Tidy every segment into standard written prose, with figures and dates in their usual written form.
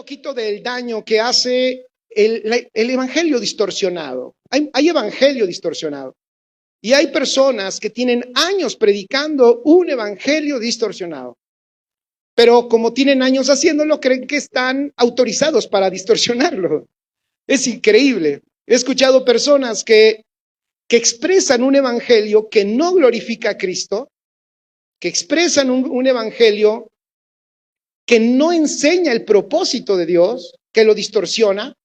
poquito del daño que hace el evangelio distorsionado. Hay evangelio distorsionado. Y hay personas que tienen años predicando un evangelio distorsionado. Pero como tienen años haciéndolo, creen que están autorizados para distorsionarlo. Es increíble. He escuchado personas que expresan un evangelio que no glorifica a Cristo, que expresan un evangelio que no enseña el propósito de Dios, que lo distorsiona,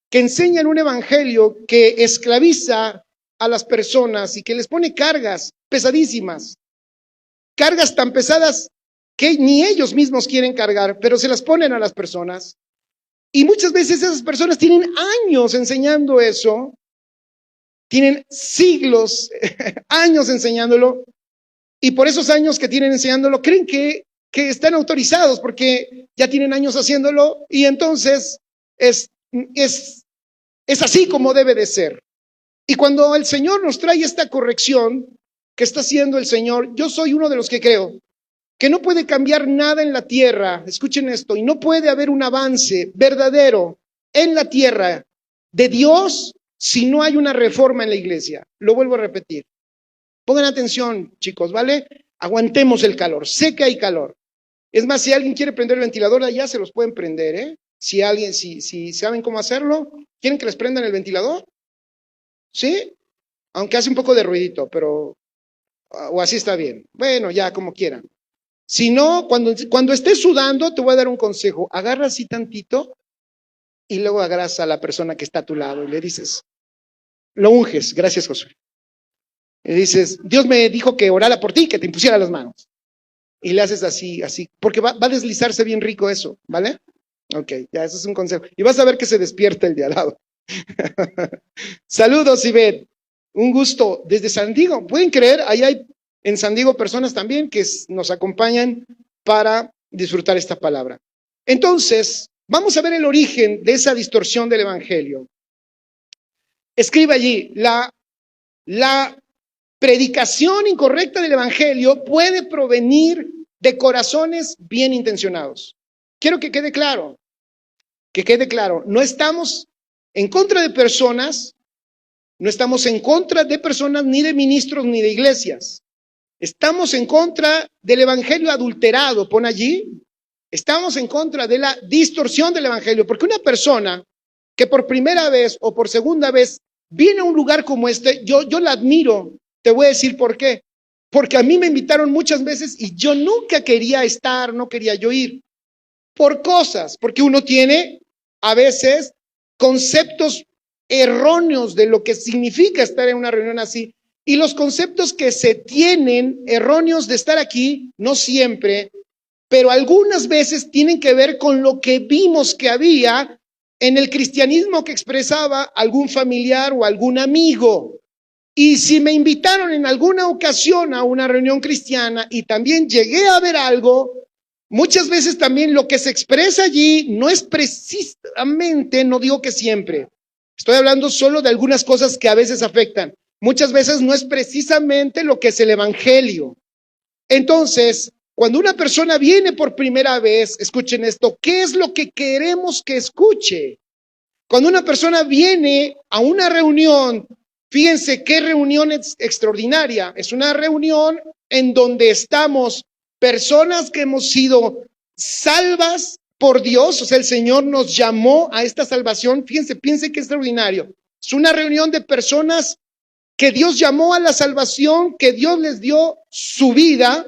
que enseñan un evangelio que esclaviza a las personas y que les pone cargas pesadísimas, cargas tan pesadas que ni ellos mismos quieren cargar, pero se las ponen a las personas. Y muchas veces esas personas tienen años enseñando eso, tienen siglos, años enseñándolo, y por esos años que tienen enseñándolo, creen que están autorizados porque ya tienen años haciéndolo, y entonces es así como debe de ser. Y cuando el Señor nos trae esta corrección que está haciendo el Señor, yo soy uno de los que creo que no puede cambiar nada en la tierra, escuchen esto, y no puede haber un avance verdadero en la tierra de Dios si no hay una reforma en la iglesia. Lo vuelvo a repetir. Pongan atención, chicos, ¿vale? Aguantemos el calor, sé que hay calor. Es más, si alguien quiere prender el ventilador allá, se los pueden prender, ¿eh? Si saben cómo hacerlo, ¿quieren que les prendan el ventilador? ¿Sí? Aunque hace un poco de ruidito, pero, o así está bien. Bueno, ya, como quieran. Si no, cuando estés sudando, te voy a dar un consejo. Agarra así tantito y luego agarras a la persona que está a tu lado y le dices, lo unges, gracias Josué. Y dices, Dios me dijo que orara por ti, que te impusiera las manos. Y le haces así, porque va a deslizarse bien rico eso, ¿vale? Ok, ya, eso es un consejo. Y vas a ver que se despierta el de al lado. Saludos, Ivette. Un gusto desde San Diego. ¿Pueden creer? Ahí hay en San Diego personas también que nos acompañan para disfrutar esta palabra. Entonces, vamos a ver el origen de esa distorsión del evangelio. Escribe allí, la predicación incorrecta del evangelio puede provenir de corazones bien intencionados. Quiero que quede claro, no estamos en contra de personas, no estamos en contra de personas ni de ministros ni de iglesias. Estamos en contra del evangelio adulterado, pon allí. Estamos en contra de la distorsión del evangelio, porque una persona que por primera vez o por segunda vez viene a un lugar como este, yo la admiro. Te voy a decir por qué. Porque a mí me invitaron muchas veces y yo nunca quería estar, no quería yo ir. Por cosas, porque uno tiene a veces conceptos erróneos de lo que significa estar en una reunión así. Y los conceptos que se tienen erróneos de estar aquí, no siempre, pero algunas veces tienen que ver con lo que vimos que había en el cristianismo que expresaba algún familiar o algún amigo. Y si me invitaron en alguna ocasión a una reunión cristiana y también llegué a ver algo, muchas veces también lo que se expresa allí no es precisamente, no digo que siempre, estoy hablando solo de algunas cosas que a veces afectan. Muchas veces no es precisamente lo que es el evangelio. Entonces, cuando una persona viene por primera vez, escuchen esto, ¿qué es lo que queremos que escuche? Cuando una persona viene a una reunión, fíjense qué reunión extraordinaria. Es una reunión en donde estamos personas que hemos sido salvas por Dios, o sea, el Señor nos llamó a esta salvación. Fíjense, piensen qué extraordinario. Es una reunión de personas que Dios llamó a la salvación, que Dios les dio su vida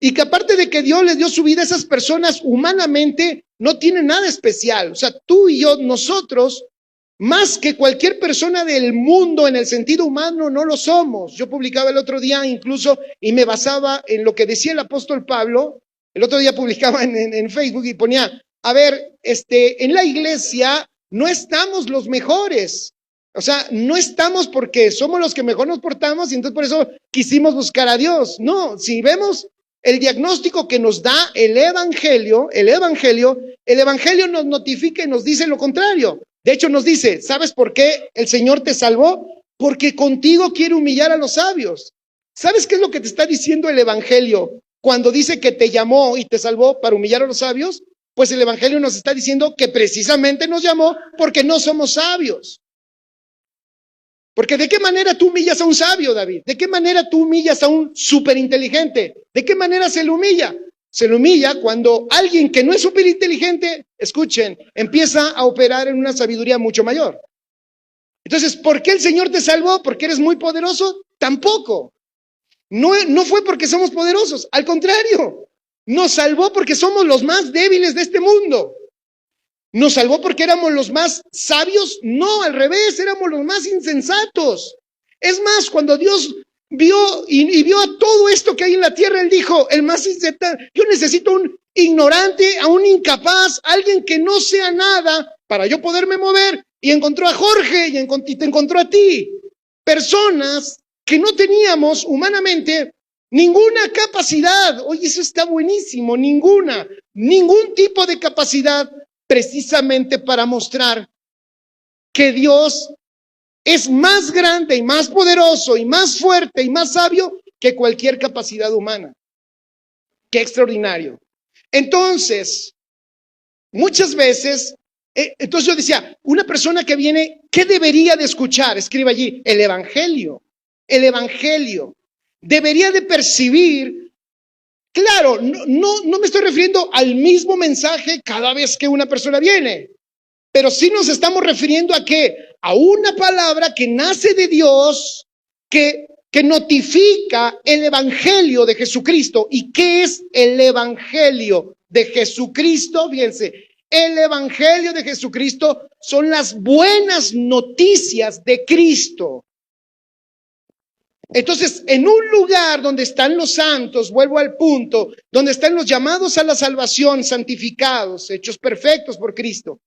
y que aparte de que Dios les dio su vida, esas personas humanamente no tienen nada especial. O sea, tú y yo, nosotros, más que cualquier persona del mundo en el sentido humano, no lo somos. Yo publicaba el otro día incluso y me basaba en lo que decía el apóstol Pablo. El otro día publicaba en Facebook y ponía, a ver, en la iglesia no estamos los mejores. O sea, no estamos porque somos los que mejor nos portamos y entonces por eso quisimos buscar a Dios. No, si vemos el diagnóstico que nos da el evangelio nos notifica y nos dice lo contrario. De hecho nos dice, ¿sabes por qué el Señor te salvó? Porque contigo quiere humillar a los sabios. ¿Sabes qué es lo que te está diciendo el evangelio cuando dice que te llamó y te salvó para humillar a los sabios? Pues el Evangelio nos está diciendo que precisamente nos llamó porque no somos sabios. Porque ¿de qué manera tú humillas a un sabio, David? ¿De qué manera tú humillas a un superinteligente? ¿De qué manera se le humilla? Se le humilla cuando alguien que no es superinteligente, escuchen, empieza a operar en una sabiduría mucho mayor. Entonces, ¿por qué el Señor te salvó? ¿Porque eres muy poderoso? Tampoco. No fue porque somos poderosos, al contrario. Nos salvó porque somos los más débiles de este mundo. ¿Nos salvó porque éramos los más sabios? No, al revés, éramos los más insensatos. Es más, cuando Dios vio y vio a todo esto que hay en la tierra, Él dijo, el más insensato, yo necesito un ignorante, a un incapaz, alguien que no sea nada para yo poderme mover. Y encontró a Jorge y te encontró a ti. Personas que no teníamos humanamente ninguna capacidad. Oye, eso está buenísimo, ningún tipo de capacidad, precisamente para mostrar que Dios es más grande y más poderoso y más fuerte y más sabio que cualquier capacidad humana. Qué extraordinario. Entonces, muchas veces, entonces yo decía, una persona que viene, ¿qué debería de escuchar? Escribe allí, el Evangelio. El Evangelio. Debería de percibir. Claro, no me estoy refiriendo al mismo mensaje cada vez que una persona viene, pero sí nos estamos refiriendo a qué, a una palabra que nace de Dios, que notifica el Evangelio de Jesucristo. ¿Y qué es el Evangelio de Jesucristo? Fíjense, el Evangelio de Jesucristo son las buenas noticias de Cristo. Entonces, en un lugar donde están los santos, vuelvo al punto, donde están los llamados a la salvación, santificados, hechos perfectos por Cristo,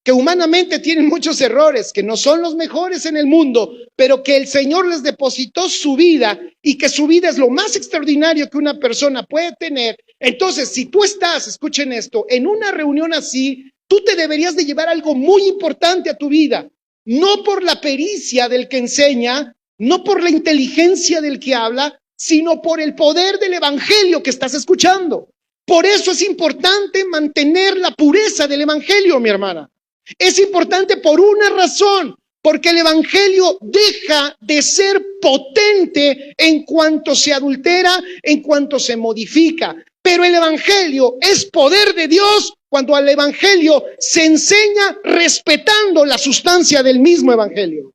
que humanamente tienen muchos errores, que no son los mejores en el mundo, pero que el Señor les depositó su vida y que su vida es lo más extraordinario que una persona puede tener. Entonces, si tú estás, escuchen esto, en una reunión así, tú te deberías de llevar algo muy importante a tu vida, no por la pericia del que enseña, no por la inteligencia del que habla, sino por el poder del Evangelio que estás escuchando. Por eso es importante mantener la pureza del Evangelio, mi hermana. Es importante por una razón, porque el Evangelio deja de ser potente en cuanto se adultera, en cuanto se modifica. Pero el Evangelio es poder de Dios cuando al Evangelio se enseña respetando la sustancia del mismo Evangelio.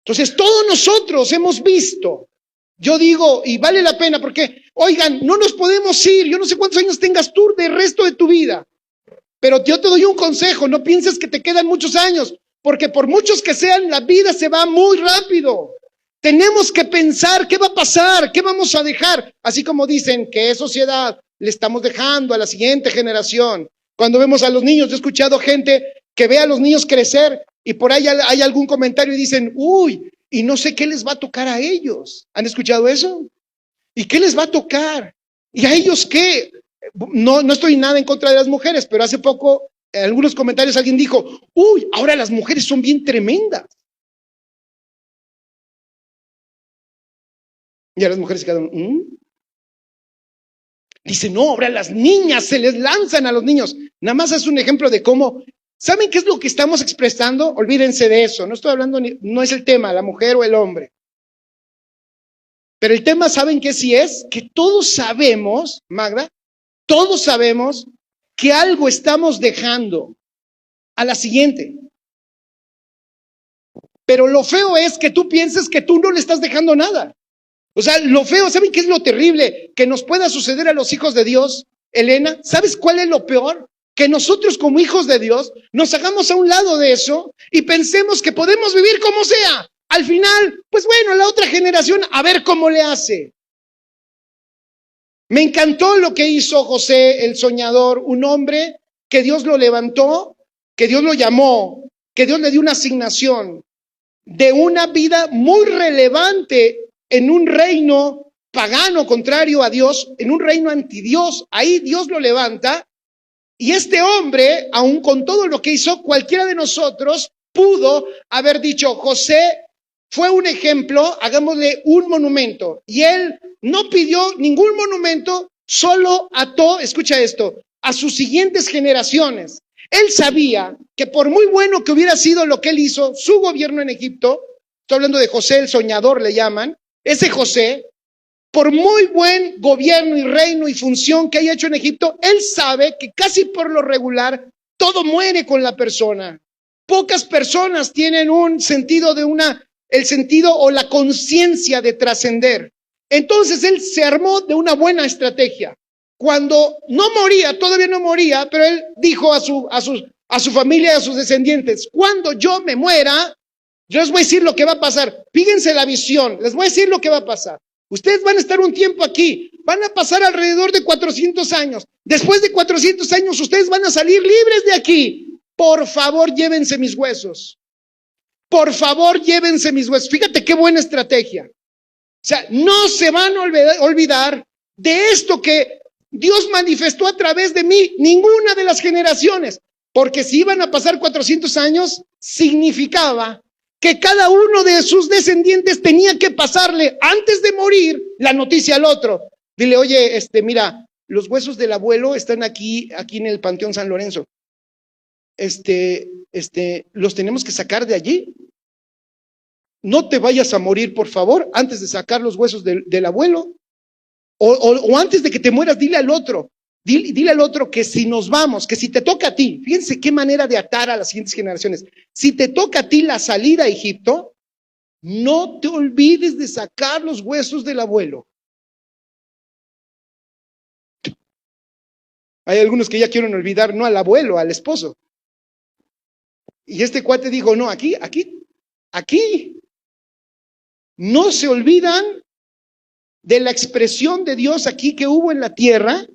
Entonces, todos nosotros hemos visto, yo digo, y vale la pena porque, oigan, no nos podemos ir, yo no sé cuántos años tengas tú del resto de tu vida, pero yo te doy un consejo, no pienses que te quedan muchos años, porque por muchos que sean, la vida se va muy rápido. Tenemos que pensar qué va a pasar, qué vamos a dejar, así como dicen, qué sociedad le estamos dejando a la siguiente generación. Cuando vemos a los niños, yo he escuchado gente que ve a los niños crecer y por ahí hay algún comentario y dicen, uy, y no sé qué les va a tocar a ellos. ¿Han escuchado eso? ¿Y qué les va a tocar? ¿Y a ellos qué? No estoy nada en contra de las mujeres, pero hace poco en algunos comentarios alguien dijo, uy, ahora las mujeres son bien tremendas. Y a las mujeres se quedan, Dice, no, ahora las niñas se les lanzan a los niños. Nada más es un ejemplo de cómo. ¿Saben qué es lo que estamos expresando? Olvídense de eso. No estoy hablando, no es el tema, la mujer o el hombre. Pero el tema, ¿saben qué sí es? Que todos sabemos, Magda, todos sabemos que algo estamos dejando a la siguiente. Pero lo feo es que tú pienses que tú no le estás dejando nada. O sea, lo feo, ¿saben qué es lo terrible que nos pueda suceder a los hijos de Dios? Elena, ¿sabes cuál es lo peor? Que nosotros como hijos de Dios nos hagamos a un lado de eso y pensemos que podemos vivir como sea. Al final, pues bueno, la otra generación a ver cómo le hace. Me encantó lo que hizo José el soñador, un hombre que Dios lo levantó, que Dios lo llamó, que Dios le dio una asignación de una vida muy relevante en un reino pagano contrario a Dios, en un reino antidios. Ahí Dios lo levanta. Y este hombre, aun con todo lo que hizo, cualquiera de nosotros pudo haber dicho, José fue un ejemplo, hagámosle un monumento. Y él no pidió ningún monumento, solo ató, escucha esto, a sus siguientes generaciones. Él sabía que por muy bueno que hubiera sido lo que él hizo, su gobierno en Egipto, estoy hablando de José el soñador, le llaman, ese José, por muy buen gobierno y reino y función que haya hecho en Egipto, él sabe que casi por lo regular todo muere con la persona. Pocas personas tienen un sentido el sentido o la conciencia de trascender. Entonces él se armó de una buena estrategia. Cuando no moría, todavía no moría, pero él dijo a su familia y a sus descendientes, cuando yo me muera, yo les voy a decir lo que va a pasar. Fíjense la visión, les voy a decir lo que va a pasar. Ustedes van a estar un tiempo aquí, van a pasar alrededor de 400 años. Después de 400 años, ustedes van a salir libres de aquí. Por favor, llévense mis huesos. Por favor, llévense mis huesos. Fíjate qué buena estrategia. O sea, no se van a olvidar de esto que Dios manifestó a través de mí, ninguna de las generaciones. Porque si iban a pasar 400 años, significaba que cada uno de sus descendientes tenía que pasarle antes de morir la noticia al otro. Dile, oye, mira, los huesos del abuelo están aquí en el Panteón San Lorenzo. Los tenemos que sacar de allí. No te vayas a morir, por favor, antes de sacar los huesos del abuelo. O antes de que te mueras, dile al otro. Dile al otro que si nos vamos, que si te toca a ti, fíjense qué manera de atar a las siguientes generaciones. Si te toca a ti la salida a Egipto, no te olvides de sacar los huesos del abuelo. Hay algunos que ya quieren olvidar, no al abuelo, al esposo. Y este cuate dijo, no, aquí. No se olvidan de la expresión de Dios aquí que hubo en la tierra.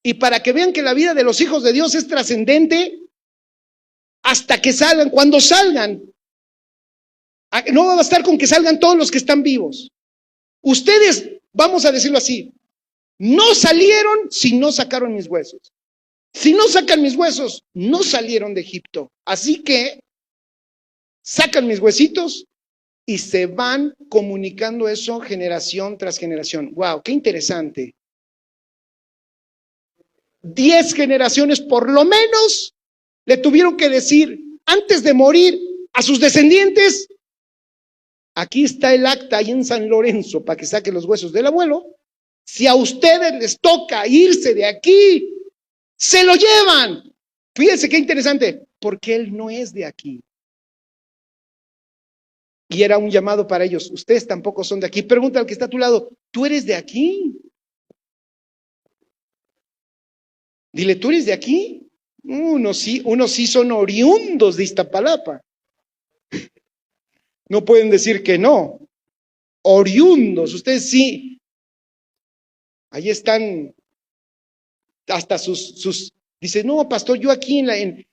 Y para que vean que la vida de los hijos de Dios es trascendente, hasta que salgan, cuando salgan, no va a bastar con que salgan todos los que están vivos. Ustedes, vamos a decirlo así, no salieron si no sacaron mis huesos. Si no sacan mis huesos, no salieron de Egipto. Así que sacan mis huesitos y se van comunicando eso generación tras generación. ¡Wow! ¡Qué interesante! 10 generaciones por lo menos le tuvieron que decir antes de morir a sus descendientes, aquí está el acta ahí en San Lorenzo para que saquen los huesos del abuelo. Si a ustedes les toca irse de aquí, se lo llevan. Fíjense qué interesante, porque él no es de aquí. Y era un llamado para ellos, ustedes tampoco son de aquí. Pregunta al que está a tu lado, ¿tú eres de aquí? Dile, ¿tú eres de aquí? Unos sí son oriundos de Iztapalapa. No pueden decir que no. Oriundos, ustedes sí. Ahí están hasta sus dice, no, pastor, yo aquí en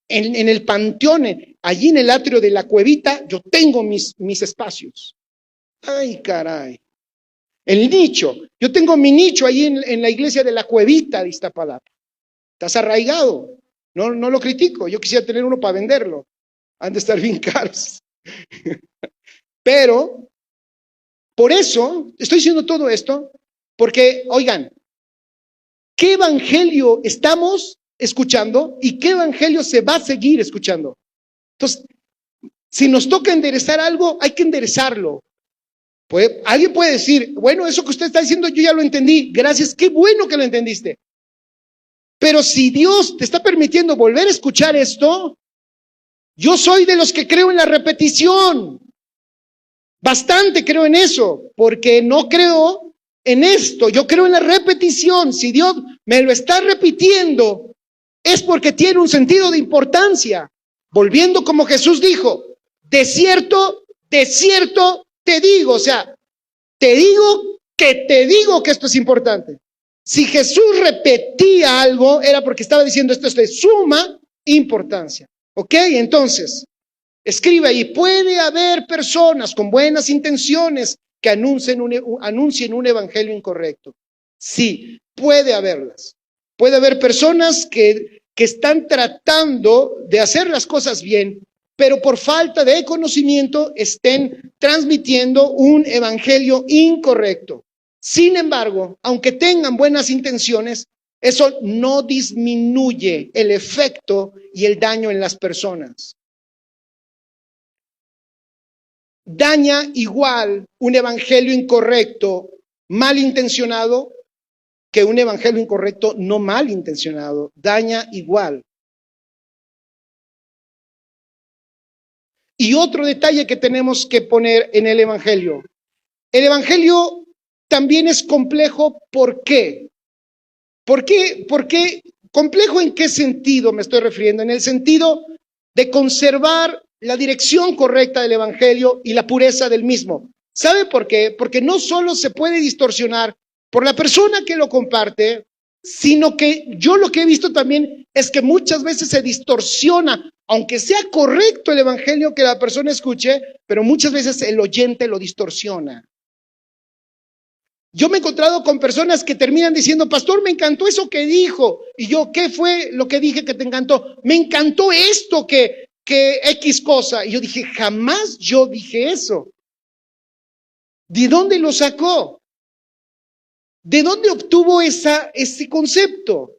el panteón, allí en el atrio de la cuevita, yo tengo mis espacios. Ay, caray. El nicho, yo tengo mi nicho ahí en la iglesia de la cuevita de Iztapalapa. Estás arraigado, no lo critico, yo quisiera tener uno para venderlo, han de estar bien caros. Pero, por eso, estoy diciendo todo esto, porque, oigan, ¿qué evangelio estamos escuchando y qué evangelio se va a seguir escuchando? Entonces, si nos toca enderezar algo, hay que enderezarlo. Alguien puede decir, bueno, eso que usted está diciendo yo ya lo entendí, gracias, qué bueno que lo entendiste. Pero si Dios te está permitiendo volver a escuchar esto, yo soy de los que creo en la repetición. Bastante creo en eso, porque no creo en esto, yo creo en la repetición. Si Dios me lo está repitiendo, es porque tiene un sentido de importancia. Volviendo como Jesús dijo, de cierto te digo, o sea, te digo que esto es importante. Si Jesús repetía algo, era porque estaba diciendo esto es de suma importancia. ¿Ok? Entonces, escribe ahí, puede haber personas con buenas intenciones que anuncien un evangelio incorrecto. Sí, puede haberlas. Puede haber personas que están tratando de hacer las cosas bien, pero por falta de conocimiento estén transmitiendo un evangelio incorrecto. Sin embargo, aunque tengan buenas intenciones, eso no disminuye el efecto y el daño en las personas. Daña igual un evangelio incorrecto, malintencionado, que un evangelio incorrecto no malintencionado. Daña igual. Y otro detalle que tenemos que poner en el evangelio. El evangelio también es complejo. ¿Por qué? ¿Por qué? ¿Complejo en qué sentido me estoy refiriendo? En el sentido de conservar la dirección correcta del evangelio y la pureza del mismo. ¿Sabe por qué? Porque no solo se puede distorsionar por la persona que lo comparte, sino que yo lo que he visto también es que muchas veces se distorsiona, aunque sea correcto el evangelio que la persona escuche, pero muchas veces el oyente lo distorsiona. Yo me he encontrado con personas que terminan diciendo, pastor, me encantó eso que dijo. Y yo, ¿qué fue lo que dije que te encantó? Me encantó esto que X cosa. Y yo dije, jamás yo dije eso. ¿De dónde lo sacó? ¿De dónde obtuvo ese concepto?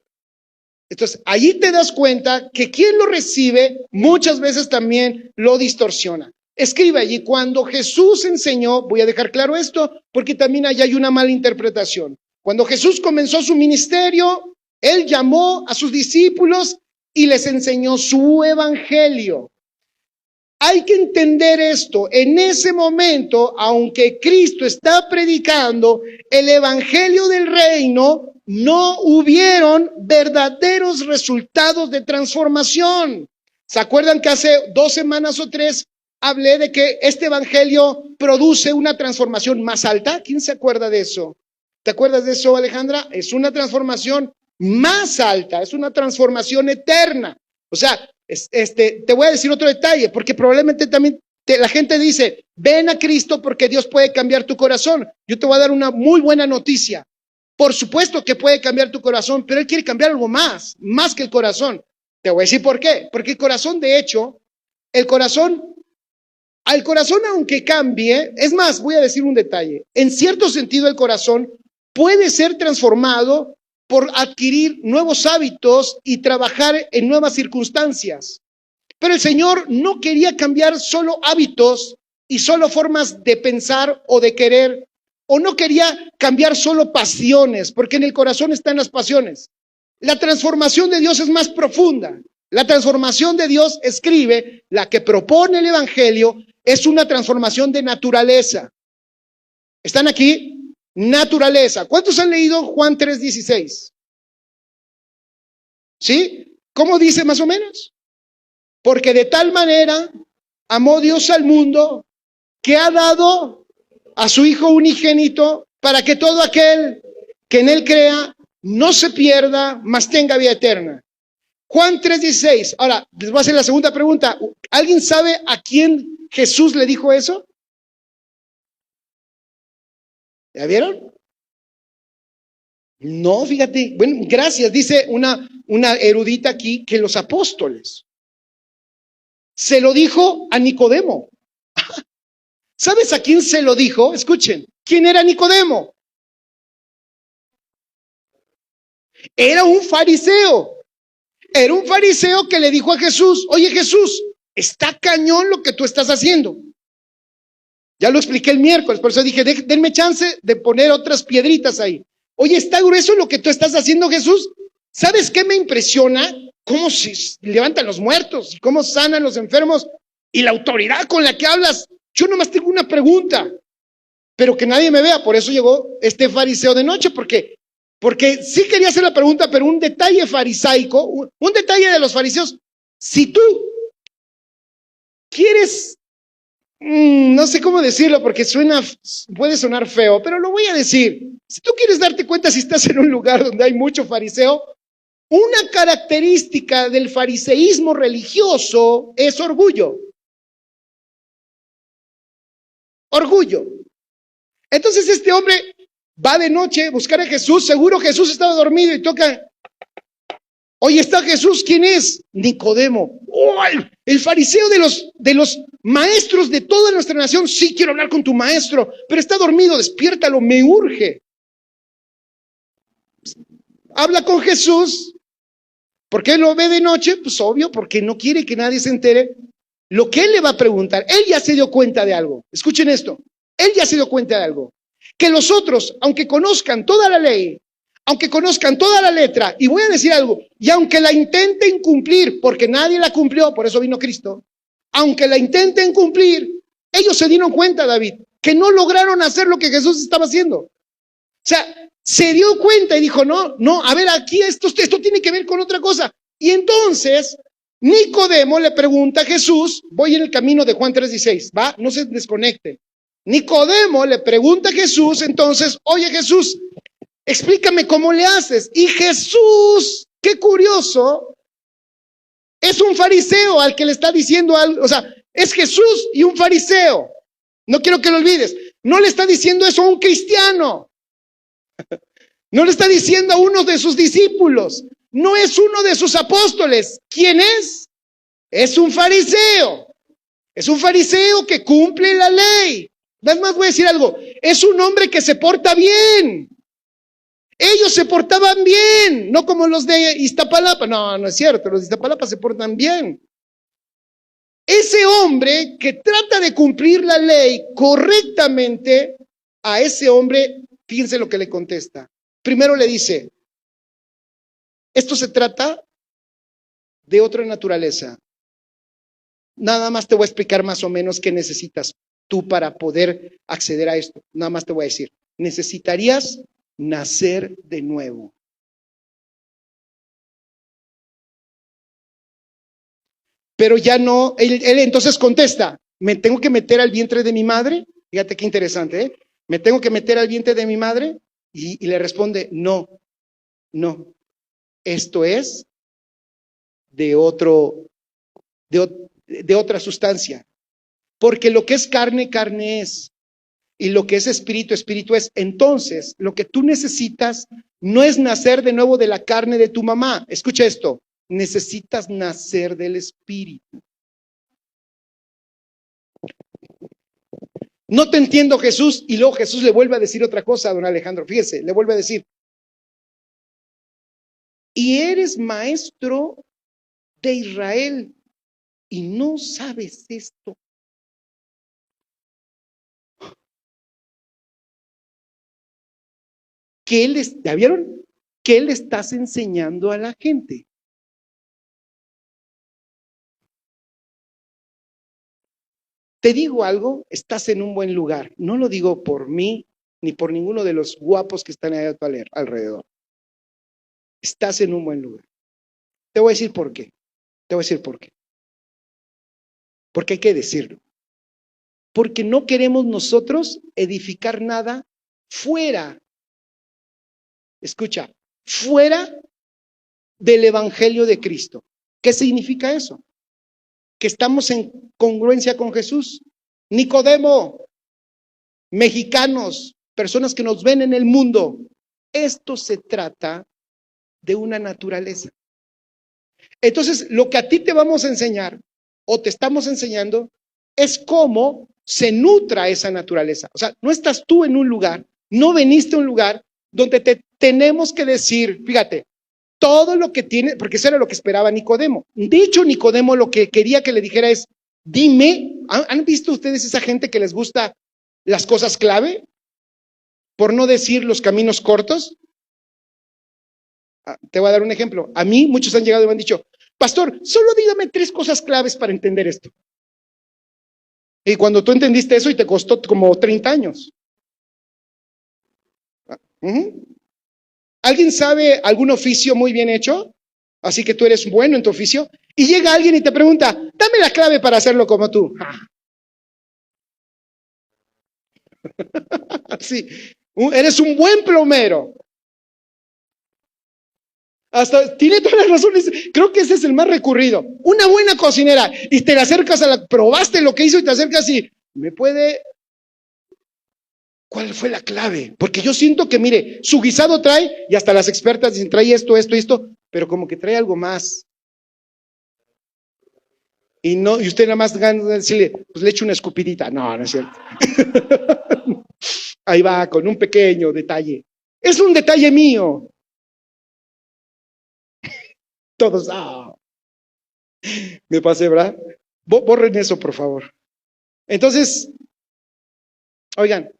Entonces, allí te das cuenta que quien lo recibe muchas veces también lo distorsiona. Escribe allí, cuando Jesús enseñó, voy a dejar claro esto, porque también allá hay una mala interpretación. Cuando Jesús comenzó su ministerio, Él llamó a sus discípulos y les enseñó su evangelio. Hay que entender esto. En ese momento, aunque Cristo está predicando el evangelio del reino, no hubieron verdaderos resultados de transformación. ¿Se acuerdan que hace 2 semanas o 3 hablé de que este evangelio produce una transformación más alta? ¿Quién se acuerda de eso? ¿Te acuerdas de eso, Alejandra? Es una transformación más alta, es una transformación eterna. O sea, te voy a decir otro detalle, porque probablemente también la gente dice, ven a Cristo porque Dios puede cambiar tu corazón. Yo te voy a dar una muy buena noticia. Por supuesto que puede cambiar tu corazón, pero Él quiere cambiar algo más que el corazón. Te voy a decir por qué. Porque el corazón, de hecho, al corazón, aunque cambie, es más, voy a decir un detalle. En cierto sentido, el corazón puede ser transformado por adquirir nuevos hábitos y trabajar en nuevas circunstancias. Pero el Señor no quería cambiar solo hábitos y solo formas de pensar o de querer, o no quería cambiar solo pasiones, porque en el corazón están las pasiones. La transformación de Dios es más profunda. La transformación de Dios, escribe, la que propone el evangelio, es una transformación de naturaleza. ¿Están aquí? Naturaleza. ¿Cuántos han leído Juan 3:16? ¿Sí? ¿Cómo dice más o menos? Porque de tal manera amó Dios al mundo que ha dado a su Hijo unigénito para que todo aquel que en Él crea no se pierda, mas tenga vida eterna. Juan 3:16. Ahora, les voy a hacer la segunda pregunta. ¿Alguien sabe a quién Jesús le dijo eso? ¿Ya vieron? No, fíjate. Bueno, gracias. Dice una erudita aquí que los apóstoles. Se lo dijo a Nicodemo. ¿Sabes a quién se lo dijo? Escuchen. ¿Quién era Nicodemo? Era un fariseo. Era un fariseo que le dijo a Jesús, oye Jesús, está cañón lo que tú estás haciendo. Ya lo expliqué el miércoles, por eso dije, denme chance de poner otras piedritas ahí. Oye, está grueso lo que tú estás haciendo, Jesús. ¿Sabes qué me impresiona? Cómo se levantan los muertos y cómo sanan los enfermos y la autoridad con la que hablas. Yo nomás tengo una pregunta, pero que nadie me vea. Por eso llegó este fariseo de noche, porque sí quería hacer la pregunta, pero un detalle farisaico, un detalle de los fariseos. Si tú quieres, no sé cómo decirlo porque puede sonar feo, pero lo voy a decir. Si tú quieres darte cuenta si estás en un lugar donde hay mucho fariseo, una característica del fariseísmo religioso es orgullo. Orgullo. Entonces este hombre va de noche a buscar a Jesús, seguro Jesús estaba dormido y toca. Oye, ¿está Jesús? ¿Quién es? Nicodemo. Oh, el fariseo de los maestros de toda nuestra nación. Sí, quiero hablar con tu maestro, pero está dormido, despiértalo, me urge. habla con Jesús. ¿Por qué lo ve de noche? Pues obvio, porque no quiere que nadie se entere lo que él le va a preguntar. Él ya se dio cuenta de algo. Escuchen esto. Él ya se dio cuenta de algo. Que los otros, aunque conozcan toda la ley, aunque conozcan toda la letra, y voy a decir algo, y aunque la intenten cumplir, porque nadie la cumplió, por eso vino Cristo, aunque la intenten cumplir, ellos se dieron cuenta, David, que no lograron hacer lo que Jesús estaba haciendo. O sea, se dio cuenta y dijo, no, a ver, aquí esto tiene que ver con otra cosa. Y entonces, Nicodemo le pregunta a Jesús, voy en el camino de Juan 3:16, ¿va? No se desconecte. Nicodemo le pregunta a Jesús, entonces, oye Jesús, explícame cómo le haces. Y Jesús, qué curioso, es un fariseo al que le está diciendo algo, o sea, es Jesús y un fariseo. No quiero que lo olvides. No le está diciendo eso a un cristiano. No le está diciendo a uno de sus discípulos. No es uno de sus apóstoles. ¿Quién es? Es un fariseo. Es un fariseo que cumple la ley. Nada más voy a decir algo. Es un hombre que se porta bien. Ellos se portaban bien, no como los de Iztapalapa. No, no es cierto, los de Iztapalapa se portan bien. Ese hombre que trata de cumplir la ley correctamente, a ese hombre, fíjense lo que le contesta. Primero le dice, esto se trata de otra naturaleza. Nada más te voy a explicar más o menos qué necesitas tú para poder acceder a esto. Nada más te voy a decir, necesitarías nacer de nuevo. Pero ya no, él entonces contesta, ¿me tengo que meter al vientre de mi madre? Fíjate qué interesante, ¿eh? ¿Me tengo que meter al vientre de mi madre? Y le responde, no, esto es de otra sustancia. Porque lo que es carne, carne es. Y lo que es espíritu, espíritu es. Entonces, lo que tú necesitas no es nacer de nuevo de la carne de tu mamá. Escucha esto, necesitas nacer del espíritu. No te entiendo, Jesús. Y luego Jesús le vuelve a decir otra cosa a don Alejandro. Fíjese, le vuelve a decir, y eres maestro de Israel y no sabes esto. ¿Ya vieron? ¿Qué le estás enseñando a la gente? Te digo algo, estás en un buen lugar. No lo digo por mí, ni por ninguno de los guapos que están ahí a tu alrededor. Estás en un buen lugar. Te voy a decir por qué. Porque hay que decirlo. Porque no queremos nosotros edificar nada fuera. Escucha, fuera del evangelio de Cristo. ¿Qué significa eso? Que estamos en congruencia con Jesús. Nicodemo, mexicanos, personas que nos ven en el mundo, esto se trata de una naturaleza. Entonces, lo que a ti te vamos a enseñar, o te estamos enseñando, es cómo se nutra esa naturaleza. O sea, no estás tú en un lugar, no veniste a un lugar donde te tenemos que decir, fíjate, todo lo que tiene, porque eso era lo que esperaba Nicodemo. De hecho, Nicodemo lo que quería que le dijera es, dime, ¿han visto ustedes esa gente que les gusta las cosas clave? Por no decir los caminos cortos. Te voy a dar un ejemplo. A mí muchos han llegado y me han dicho, pastor, solo dígame 3 cosas claves para entender esto. Y cuando tú entendiste eso y te costó como 30 años. ¿Alguien sabe algún oficio muy bien hecho? Así que tú eres bueno en tu oficio. Y llega alguien y te pregunta, dame la clave para hacerlo como tú. Sí, eres un buen plomero. Hasta tiene todas las razones. Creo que ese es el más recurrido. Una buena cocinera y te la acercas probaste lo que hizo y te acercas y me puede. ¿Cuál fue la clave? Porque yo siento que, mire, su guisado trae, y hasta las expertas dicen, trae esto, pero como que trae algo más. Y usted nada más gana de decirle, pues le echo una escupidita. No, no es cierto. Ahí va, con un pequeño detalle. Es un detalle mío. Todos, me pasé, ¿verdad? Borren eso, por favor. Entonces, oigan,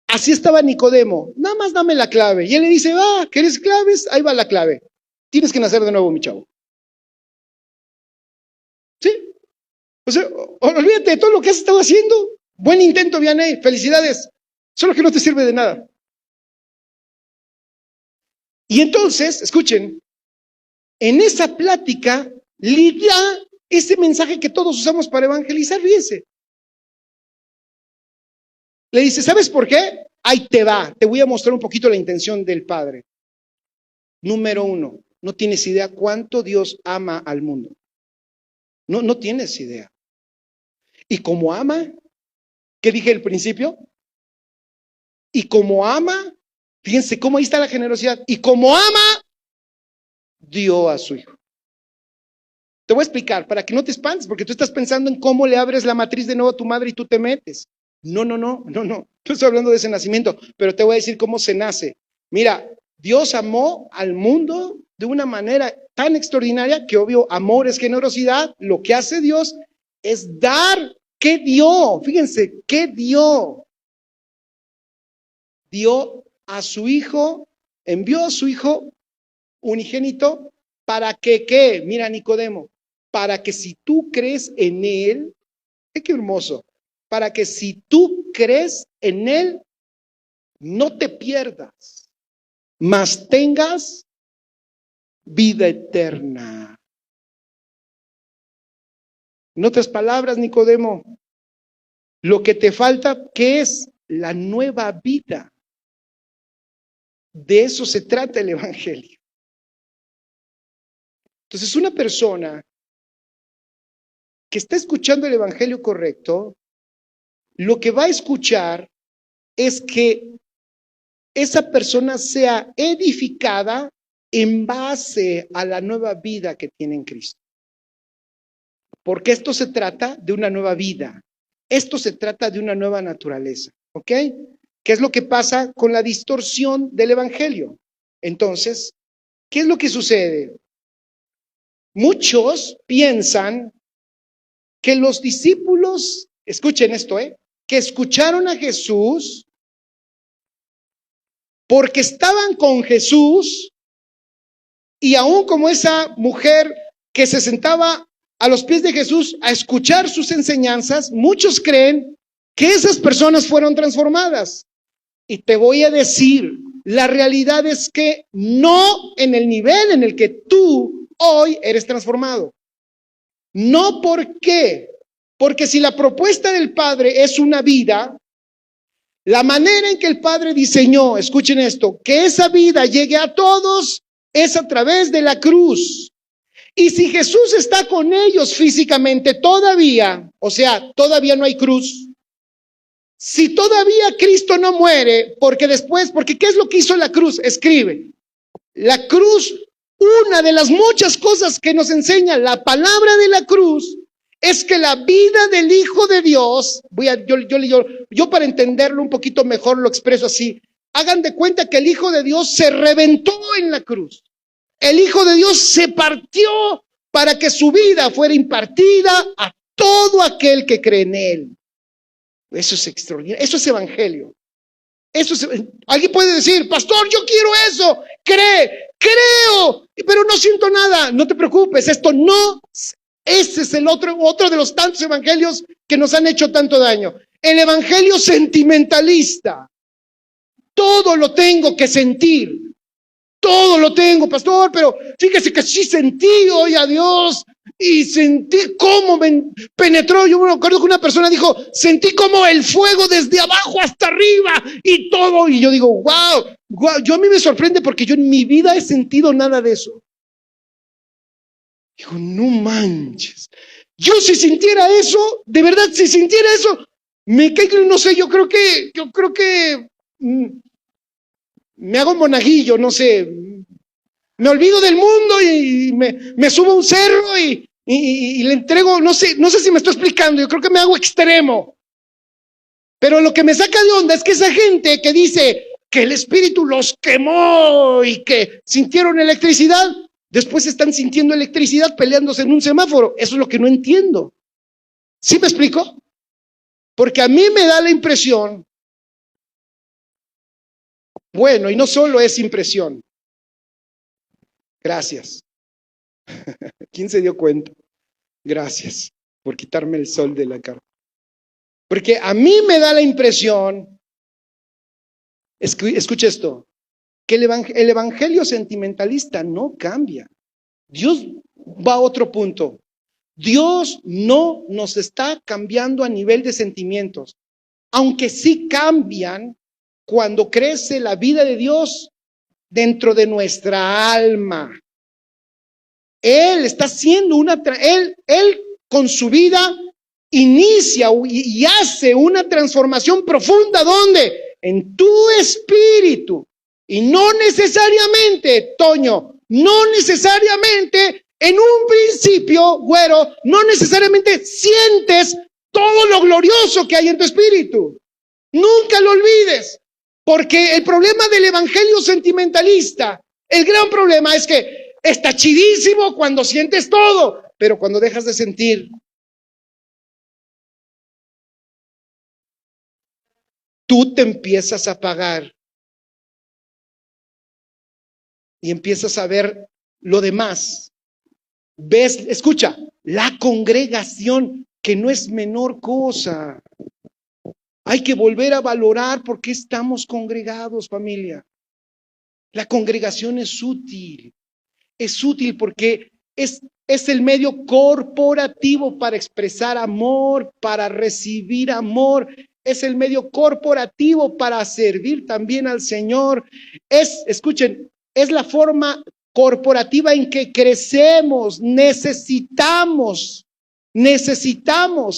así estaba Nicodemo. Nada más dame la clave. Y él le dice, ¿quieres claves? Ahí va la clave. Tienes que nacer de nuevo, mi chavo. ¿Sí? O sea, olvídate de todo lo que has estado haciendo. Buen intento, Vianney. Felicidades. Solo que no te sirve de nada. Y entonces, escuchen, en esa plática le da ese mensaje que todos usamos para evangelizar, fíjense. Le dice, ¿sabes por qué? Ahí te va, te voy a mostrar un poquito la intención del Padre. Número 1, no tienes idea cuánto Dios ama al mundo. No tienes idea. Y como ama, ¿qué dije al principio? Y como ama, fíjense cómo ahí está la generosidad. Y como ama, dio a su hijo. Te voy a explicar para que no te espantes, porque tú estás pensando en cómo le abres la matriz de nuevo a tu madre y tú te metes. No. Yo estoy hablando de ese nacimiento, pero te voy a decir cómo se nace. Mira, Dios amó al mundo de una manera tan extraordinaria que obvio amor es generosidad. Lo que hace Dios es dar. ¿Qué dio? Fíjense, ¿qué dio? Dio a su hijo, envió a su hijo unigénito para que, ¿qué? Mira, Nicodemo, para que si tú crees en él, qué hermoso, para que si tú crees en él, no te pierdas, mas tengas vida eterna. En otras palabras, Nicodemo, lo que te falta, ¿qué es? La nueva vida. De eso se trata el evangelio. Entonces, una persona que está escuchando el evangelio correcto, lo que va a escuchar es que esa persona sea edificada en base a la nueva vida que tiene en Cristo. Porque esto se trata de una nueva vida. Esto se trata de una nueva naturaleza. ¿Ok? ¿Qué es lo que pasa con la distorsión del evangelio? Entonces, ¿qué es lo que sucede? Muchos piensan que los discípulos, escuchen esto, que escucharon a Jesús porque estaban con Jesús y aún como esa mujer que se sentaba a los pies de Jesús a escuchar sus enseñanzas, muchos creen que esas personas fueron transformadas. Y te voy a decir, la realidad es que no en el nivel en el que tú hoy eres transformado. No, ¿por qué? Porque si la propuesta del Padre es una vida, la manera en que el Padre diseñó, escuchen esto, que esa vida llegue a todos es a través de la cruz. Y si Jesús está con ellos físicamente todavía, o sea, todavía no hay cruz. Si todavía Cristo no muere, porque ¿qué es lo que hizo la cruz? Escribe. La cruz, una de las muchas cosas que nos enseña la palabra de la cruz, es que la vida del Hijo de Dios, yo para entenderlo un poquito mejor lo expreso así, hagan de cuenta que el Hijo de Dios se reventó en la cruz. El Hijo de Dios se partió para que su vida fuera impartida a todo aquel que cree en Él. Eso es extraordinario, eso es evangelio. Alguien puede decir, pastor, yo quiero eso, creo, pero no siento nada. No te preocupes, ese es el otro de los tantos evangelios que nos han hecho tanto daño. El evangelio sentimentalista. Todo lo tengo que sentir. Todo lo tengo, pastor, pero fíjese que sí sentí hoy a Dios y sentí cómo me penetró. Yo me acuerdo que una persona dijo, sentí como el fuego desde abajo hasta arriba y todo. Y yo digo, wow, yo a mí me sorprende porque yo en mi vida he sentido nada de eso. Digo, no manches. Yo si sintiera eso, de verdad, si sintiera eso, me caigo, no sé, yo creo que me hago monaguillo, no sé, me olvido del mundo y me subo a un cerro y le entrego, no sé si me estoy explicando, yo creo que me hago extremo. Pero lo que me saca de onda es que esa gente que dice que el Espíritu los quemó y que sintieron electricidad, después están sintiendo electricidad peleándose en un semáforo. Eso es lo que no entiendo. ¿Sí me explico? Porque a mí me da la impresión, bueno, y no solo es impresión. Gracias. ¿Quién se dio cuenta? Gracias por quitarme el sol de la cara. Porque a mí me da la impresión, escucha esto, que el evangelio sentimentalista no cambia. Dios va a otro punto. Dios no nos está cambiando a nivel de sentimientos, aunque sí cambian cuando crece la vida de Dios dentro de nuestra alma. Él está haciendo él con su vida inicia y hace una transformación profunda. ¿Dónde? En tu espíritu. Y no necesariamente, Toño, no necesariamente en un principio, güero, no necesariamente sientes todo lo glorioso que hay en tu espíritu. Nunca lo olvides, porque el problema del evangelio sentimentalista, el gran problema es que está chidísimo cuando sientes todo, pero cuando dejas de sentir, tú te empiezas a apagar y empiezas a ver lo demás. Ves, escucha, la congregación, que no es menor cosa. Hay que volver a valorar por qué estamos congregados, familia. La congregación es útil porque es el medio corporativo para expresar amor, para recibir amor. Es el medio corporativo para servir también al Señor. Escuchen, es la forma corporativa en que crecemos. Necesitamos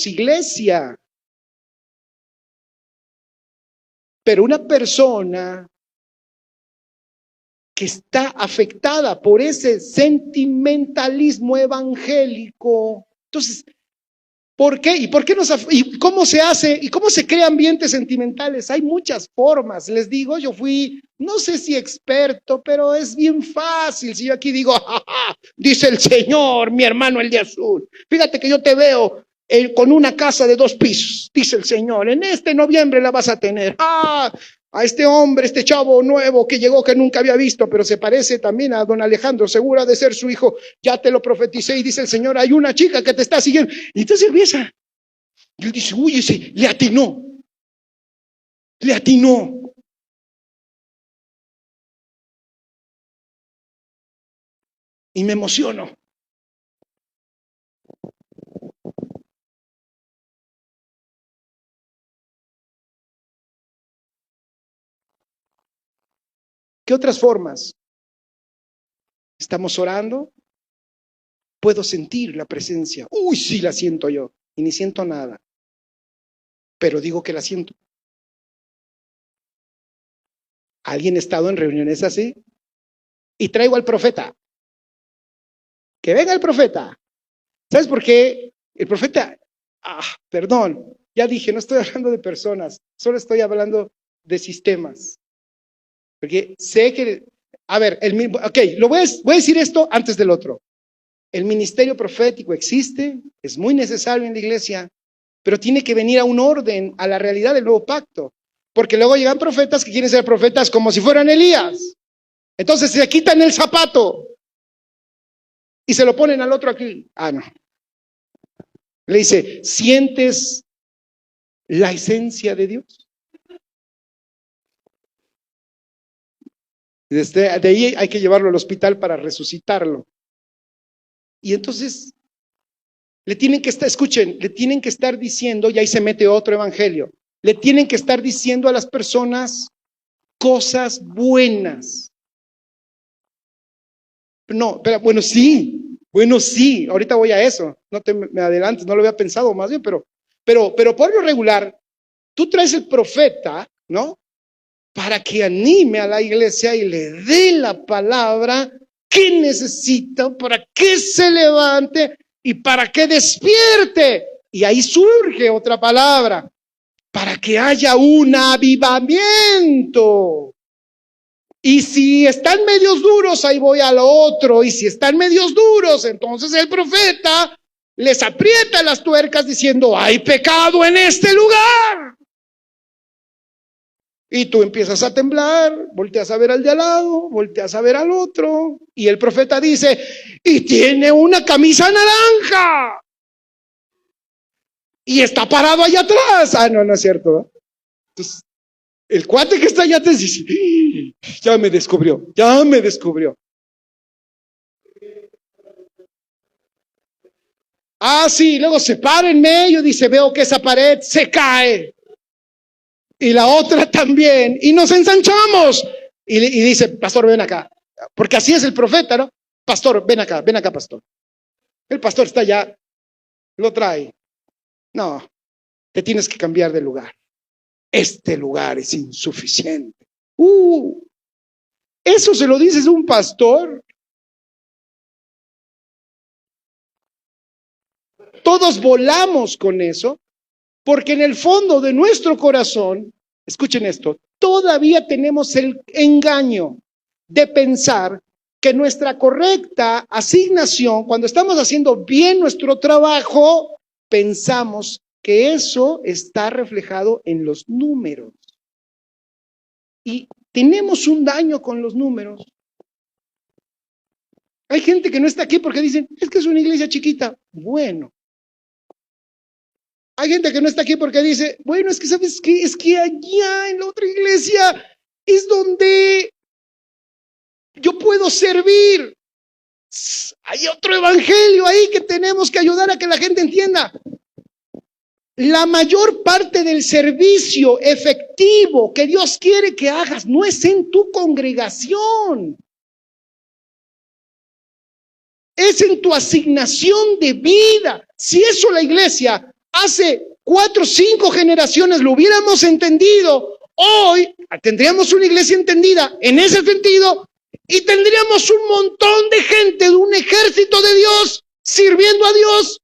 iglesia. Pero una persona que está afectada por ese sentimentalismo evangélico, entonces, ¿por qué? ¿Y cómo se hace? ¿Y cómo se crean ambientes sentimentales? Hay muchas formas. Les digo, yo fui, no sé si experto, pero es bien fácil. Si yo aquí digo, ¡ja, ja! Dice el Señor, mi hermano el de azul. Fíjate que yo te veo con una casa de 2 pisos, dice el Señor. En este noviembre la vas a tener. A este hombre, este chavo nuevo que llegó que nunca había visto, pero se parece también a don Alejandro, segura de ser su hijo, ya te lo profeticé y dice el Señor, hay una chica que te está siguiendo. Y entonces empieza, y él dice, uy, ese le atinó. Y me emociono. ¿Qué otras formas? Estamos orando, puedo sentir la presencia. Uy, sí la siento yo, y ni siento nada, pero digo que la siento. ¿Alguien ha estado en reuniones así? Y traigo al profeta. Que venga el profeta. ¿Sabes por qué? El profeta, perdón, ya dije, no estoy hablando de personas, solo estoy hablando de sistemas. Porque sé que, voy a decir esto antes del otro. El ministerio profético existe, es muy necesario en la iglesia, pero tiene que venir a un orden, a la realidad del nuevo pacto. Porque luego llegan profetas que quieren ser profetas como si fueran Elías. Entonces se quitan el zapato y se lo ponen al otro aquí. No. Le dice, ¿sientes la esencia de Dios? De ahí hay que llevarlo al hospital para resucitarlo. Y entonces le tienen que estar diciendo, y ahí se mete otro evangelio, le tienen que estar diciendo a las personas cosas buenas. No, pero bueno, sí, ahorita voy a eso, no me adelantes, no lo había pensado más bien, pero por lo regular, tú traes el profeta, ¿no? Para que anime a la iglesia y le dé la palabra que necesita para que se levante y para que despierte. Y ahí surge otra palabra, para que haya un avivamiento. Y si están medios duros, ahí voy al otro. Y si están medios duros, entonces el profeta les aprieta las tuercas diciendo, hay pecado en este lugar. Y tú empiezas a temblar, volteas a ver al de al lado, volteas a ver al otro. Y el profeta dice, y tiene una camisa naranja. Y está parado allá atrás. Ah, no, no es cierto. Entonces, el cuate que está allá atrás dice, ya me descubrió, ya me descubrió. Ah, sí, luego se para en medio, dice, veo que esa pared se cae. Y la otra también. Y nos ensanchamos. Y dice, pastor, ven acá. Porque así es el profeta, ¿no? Pastor, ven acá, pastor. El pastor está allá, lo trae. No, te tienes que cambiar de lugar. Este lugar es insuficiente. Eso se lo dices a un pastor. Todos volamos con eso, porque en el fondo de nuestro corazón, escuchen esto, todavía tenemos el engaño de pensar que nuestra correcta asignación, cuando estamos haciendo bien nuestro trabajo, pensamos que eso está reflejado en los números. Y tenemos un daño con los números. Hay gente que no está aquí porque dicen, es que es una iglesia chiquita. Bueno. Hay gente que no está aquí porque dice, bueno, es que ¿sabes qué? Es que allá en la otra iglesia es donde yo puedo servir. Hay otro evangelio ahí que tenemos que ayudar a que la gente entienda. La mayor parte del servicio efectivo que Dios quiere que hagas no es en tu congregación. Es en tu asignación de vida. Si eso la iglesia hace 4 o 5 generaciones lo hubiéramos entendido, hoy tendríamos una iglesia entendida en ese sentido y tendríamos un montón de gente, de un ejército de Dios sirviendo a Dios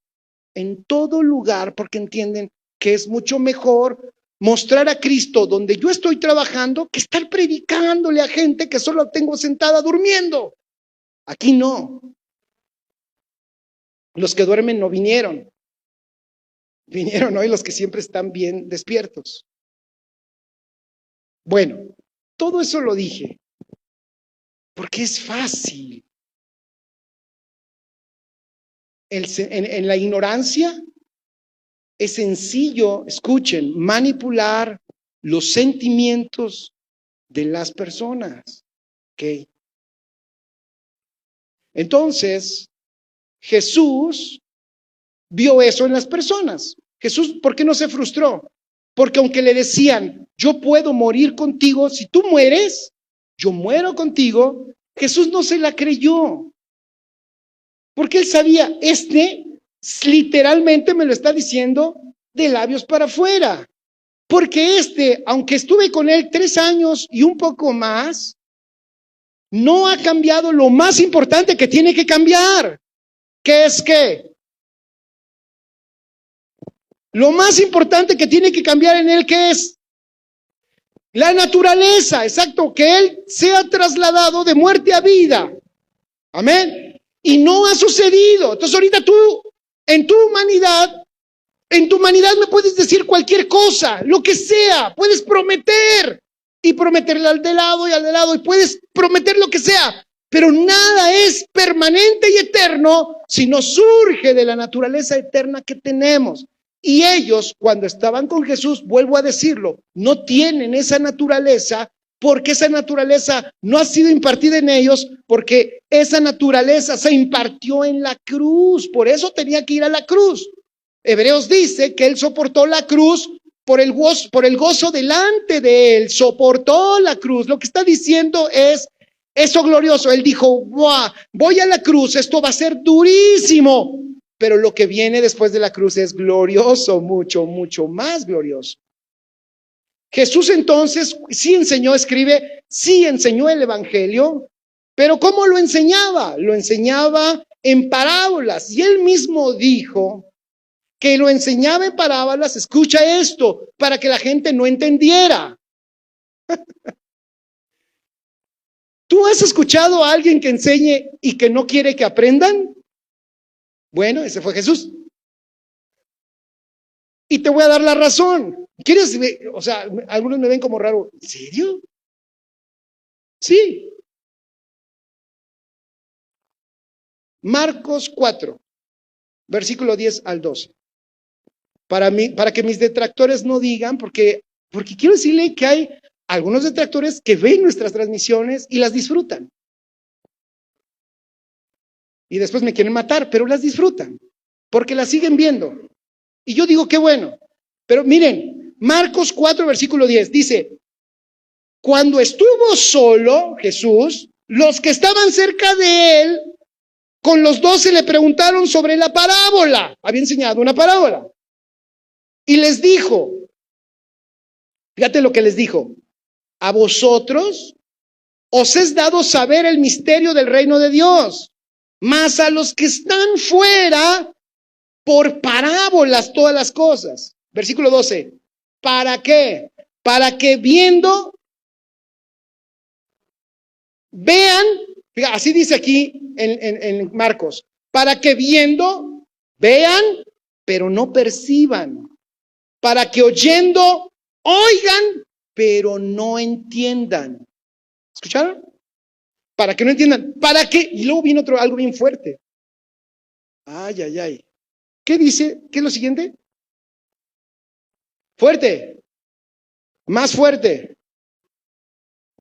en todo lugar, porque entienden que es mucho mejor mostrar a Cristo donde yo estoy trabajando que estar predicándole a gente que solo tengo sentada durmiendo. Aquí no. Los que duermen no vinieron. Vinieron hoy los que siempre están bien despiertos. Bueno, todo eso lo dije porque es fácil. En la ignorancia es sencillo, escuchen, manipular los sentimientos de las personas. ¿Ok? Entonces, Jesús vio eso en las personas. Jesús, ¿por qué no se frustró? Porque aunque le decían, yo puedo morir contigo, si tú mueres, yo muero contigo, Jesús no se la creyó. Porque él sabía, literalmente me lo está diciendo de labios para afuera. Porque aunque estuve con él 3 años y un poco más, no ha cambiado lo más importante que tiene que cambiar. ¿Qué es qué? Lo más importante que tiene que cambiar en él, ¿qué es? La naturaleza, exacto, que él sea trasladado de muerte a vida. Amén. Y no ha sucedido. Entonces ahorita tú, en tu humanidad me puedes decir cualquier cosa, lo que sea, puedes prometer y prometerle al de lado y al de lado y puedes prometer lo que sea, pero nada es permanente y eterno si no surge de la naturaleza eterna que tenemos. Y ellos, cuando estaban con Jesús, vuelvo a decirlo, no tienen esa naturaleza porque esa naturaleza no ha sido impartida en ellos, porque esa naturaleza se impartió en la cruz. Por eso tenía que ir a la cruz. Hebreos dice que él soportó la cruz por el gozo delante de él. Soportó la cruz. Lo que está diciendo es eso glorioso. Él dijo, voy a la cruz, esto va a ser durísimo. Pero lo que viene después de la cruz es glorioso, mucho, mucho más glorioso. Jesús entonces sí enseñó, sí enseñó el evangelio, pero ¿cómo lo enseñaba? Lo enseñaba en parábolas. Y él mismo dijo que lo enseñaba en parábolas, escucha esto, para que la gente no entendiera. ¿Tú has escuchado a alguien que enseñe y que no quiere que aprendan? Bueno, ese fue Jesús. Y te voy a dar la razón. ¿Quieres? O sea, algunos me ven como raro. ¿En serio? Sí. Marcos 4, versículo 10 al 12. Para que mis detractores no digan, porque quiero decirle que hay algunos detractores que ven nuestras transmisiones y las disfrutan. Y después me quieren matar, pero las disfrutan, porque las siguen viendo. Y yo digo, qué bueno. Pero miren, Marcos 4, versículo 10, dice, cuando estuvo solo Jesús, los que estaban cerca de él, con los 12 le preguntaron sobre la parábola. Había enseñado una parábola. Y les dijo, fíjate lo que les dijo, a vosotros os es dado saber el misterio del reino de Dios, mas a los que están fuera, por parábolas todas las cosas. Versículo 12, ¿para qué? Para que viendo, vean, fíjate, así dice aquí en Marcos, para que viendo, vean, pero no perciban. Para que oyendo, oigan, pero no entiendan. ¿Escucharon? Para que no entiendan. Para que, y luego viene algo bien fuerte. Ay, ay, ay. ¿Qué dice? ¿Qué es lo siguiente? Fuerte. Más fuerte.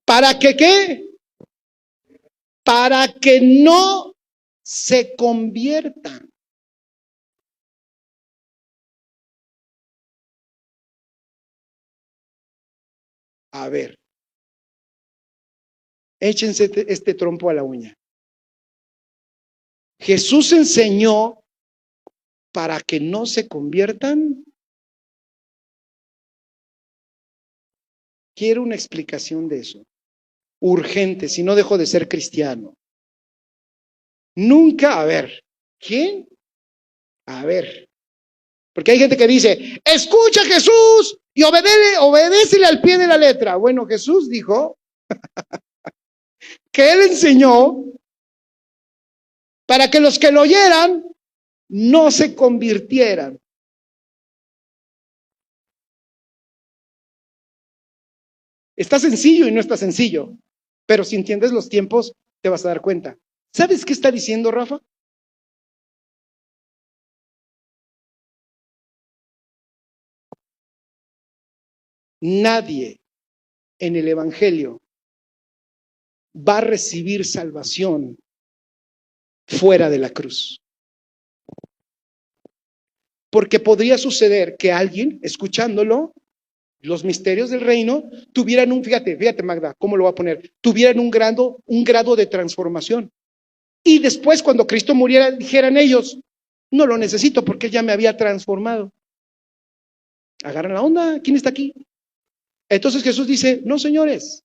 ¿Para que qué? Para que no se conviertan. A ver, échense este trompo a la uña. Jesús enseñó para que no se conviertan. Quiero una explicación de eso. Urgente, si no dejo de ser cristiano. Nunca, a ver, ¿quién? A ver, porque hay gente que dice, escucha a Jesús y obedécele al pie de la letra. Bueno, Jesús dijo que él enseñó para que los que lo oyeran no se convirtieran. Está sencillo y no está sencillo, pero si entiendes los tiempos te vas a dar cuenta. ¿Sabes qué está diciendo Rafa? Nadie en el Evangelio va a recibir salvación fuera de la cruz. Porque podría suceder que alguien, escuchándolo, los misterios del reino, tuvieran fíjate Magda, ¿cómo lo voy a poner? Tuvieran un grado de transformación. Y después cuando Cristo muriera, dijeran ellos, no lo necesito porque Él ya me había transformado. Agarran la onda, ¿quién está aquí? Entonces Jesús dice, no señores,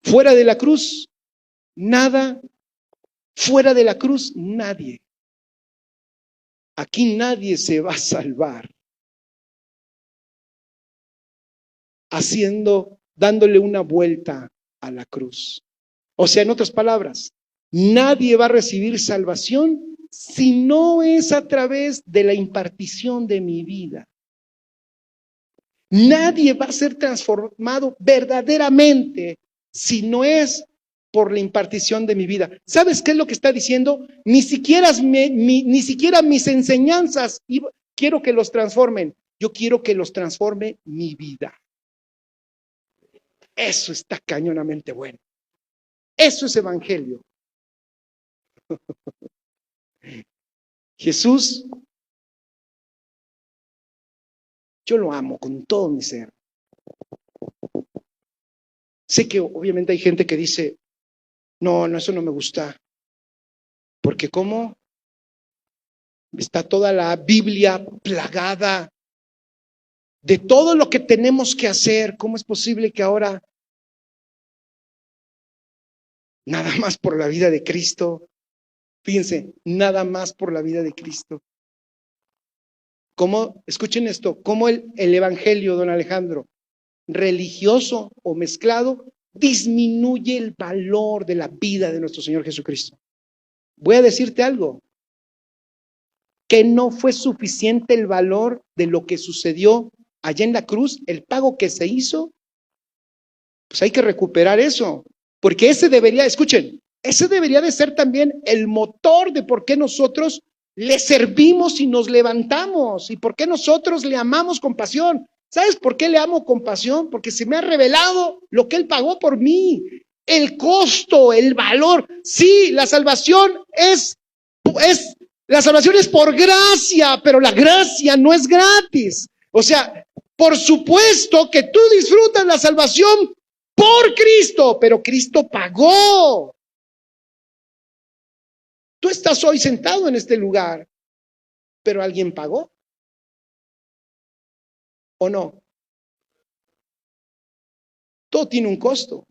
fuera de la cruz, nada, fuera de la cruz, nadie. Aquí nadie se va a salvar dándole una vuelta a la cruz. O sea, en otras palabras, nadie va a recibir salvación si no es a través de la impartición de mi vida. Nadie va a ser transformado verdaderamente si no es por la impartición de mi vida. ¿Sabes qué es lo que está diciendo? Ni siquiera mis enseñanzas quiero que los transformen. Yo quiero que los transforme mi vida. Eso está cañonamente bueno. Eso es evangelio. Jesús, yo lo amo con todo mi ser. Sé que obviamente hay gente que dice, no, eso no me gusta. Porque ¿cómo? Está toda la Biblia plagada de todo lo que tenemos que hacer. ¿Cómo es posible que ahora nada más por la vida de Cristo? Fíjense, nada más por la vida de Cristo. ¿Cómo? Escuchen esto, cómo el evangelio, don Alejandro, religioso o mezclado, disminuye el valor de la vida de nuestro Señor Jesucristo. Voy a decirte algo, que no fue suficiente el valor de lo que sucedió allá en la cruz, el pago que se hizo, pues hay que recuperar eso, porque ese debería, escuchen, ese debería de ser también el motor de por qué nosotros le servimos y nos levantamos y por qué nosotros le amamos con pasión. ¿Sabes por qué le amo con pasión? Porque se me ha revelado lo que Él pagó por mí, el costo, el valor. Sí, la salvación es por gracia, pero la gracia no es gratis. O sea, por supuesto que tú disfrutas la salvación por Cristo, pero Cristo pagó. Tú estás hoy sentado en este lugar, pero alguien pagó, ¿o no? Todo tiene un costo.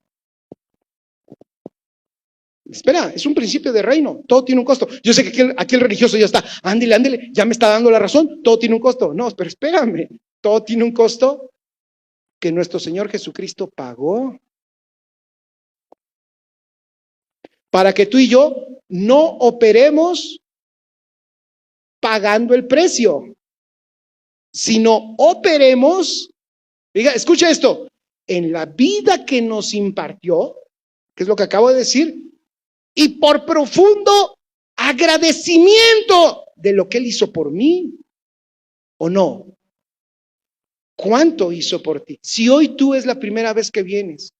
Espera, es un principio de reino, todo tiene un costo. Yo sé que aquí el religioso ya está, ándele, ándele, ya me está dando la razón, todo tiene un costo. No, pero espérame, todo tiene un costo que nuestro Señor Jesucristo pagó. Para que tú y yo no operemos pagando el precio, sino operemos, diga, escucha esto, en la vida que nos impartió, que es lo que acabo de decir, y por profundo agradecimiento de lo que Él hizo por mí, ¿o no? ¿Cuánto hizo por ti? Si hoy tú es la primera vez que vienes,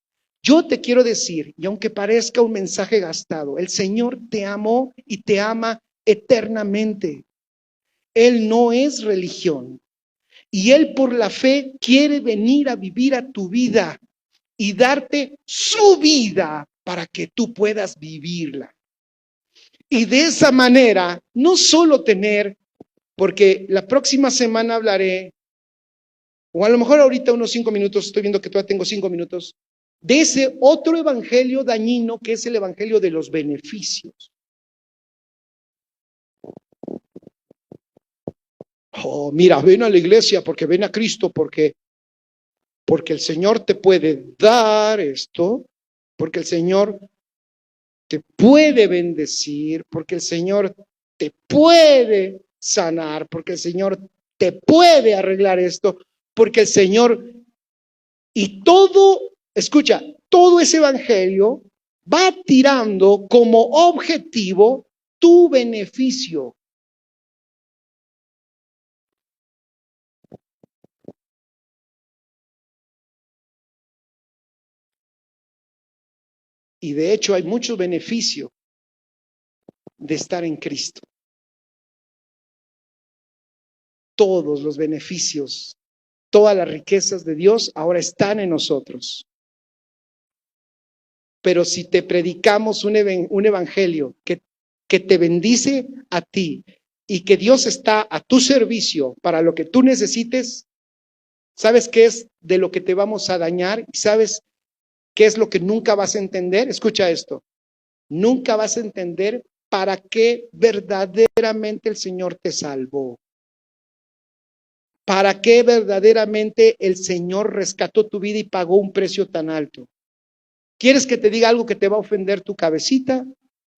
yo te quiero decir, y aunque parezca un mensaje gastado, el Señor te amó y te ama eternamente. Él no es religión. Y Él por la fe quiere venir a vivir a tu vida y darte su vida para que tú puedas vivirla. Y de esa manera, no solo tener, porque la próxima semana hablaré, o a lo mejor ahorita unos 5 minutos, estoy viendo que todavía tengo 5 minutos, de ese otro evangelio dañino que es el evangelio de los beneficios. Oh, mira, ven a la iglesia porque ven a Cristo, porque el Señor te puede dar esto, porque el Señor te puede bendecir, porque el Señor te puede sanar, porque el Señor te puede arreglar esto, porque el Señor, y todo, escucha, todo ese evangelio va tirando como objetivo tu beneficio. Y de hecho hay mucho beneficio de estar en Cristo. Todos los beneficios, todas las riquezas de Dios ahora están en nosotros. Pero si te predicamos un evangelio que te bendice a ti y que Dios está a tu servicio para lo que tú necesites, ¿sabes qué es de lo que te vamos a dañar? ¿Sabes qué es lo que nunca vas a entender? Escucha esto, nunca vas a entender para qué verdaderamente el Señor te salvó. ¿Para qué verdaderamente el Señor rescató tu vida y pagó un precio tan alto? ¿Quieres que te diga algo que te va a ofender tu cabecita?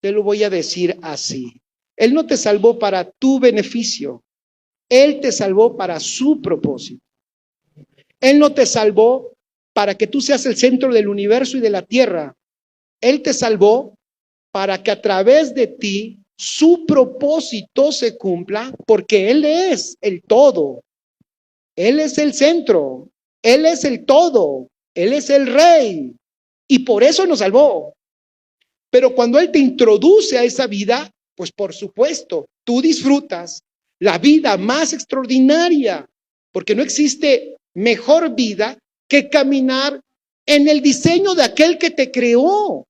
Te lo voy a decir así. Él no te salvó para tu beneficio. Él te salvó para su propósito. Él no te salvó para que tú seas el centro del universo y de la tierra. Él te salvó para que a través de ti su propósito se cumpla, porque Él es el todo. Él es el centro. Él es el todo. Él es el rey. Y por eso nos salvó. Pero cuando Él te introduce a esa vida, pues por supuesto, tú disfrutas la vida más extraordinaria, porque no existe mejor vida que caminar en el diseño de aquel que te creó.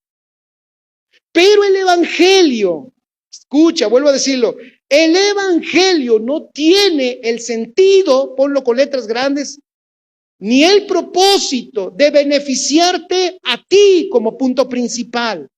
Pero el evangelio, escucha, vuelvo a decirlo, el evangelio no tiene el sentido, ponlo con letras grandes, ni el propósito de beneficiarte a ti como punto principal.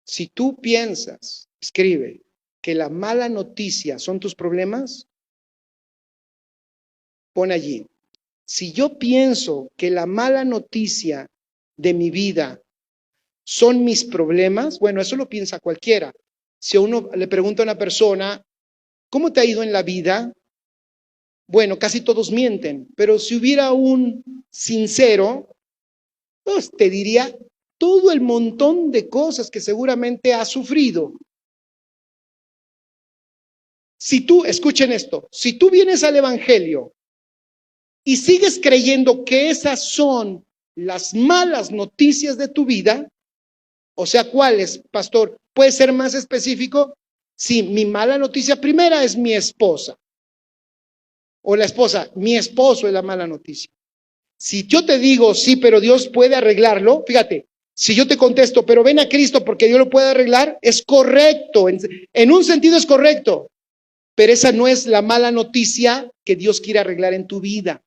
Si tú piensas, escribe, que la mala noticia son tus problemas, pon allí. Si yo pienso que la mala noticia de mi vida son mis problemas, bueno, eso lo piensa cualquiera. Si a uno le pregunta a una persona, ¿cómo te ha ido en la vida? Bueno, casi todos mienten, pero si hubiera un sincero, pues te diría todo el montón de cosas que seguramente ha sufrido. Si tú, escuchen esto, si tú vienes al Evangelio y sigues creyendo que esas son las malas noticias de tu vida, o sea, ¿cuáles, pastor? ¿Puede ser más específico? Sí, mi mala noticia primera es mi esposa. O la esposa, mi esposo es la mala noticia. Si yo te digo, sí, pero Dios puede arreglarlo, fíjate, si yo te contesto, pero ven a Cristo porque Dios lo puede arreglar, es correcto, en un sentido es correcto, pero esa no es la mala noticia que Dios quiere arreglar en tu vida.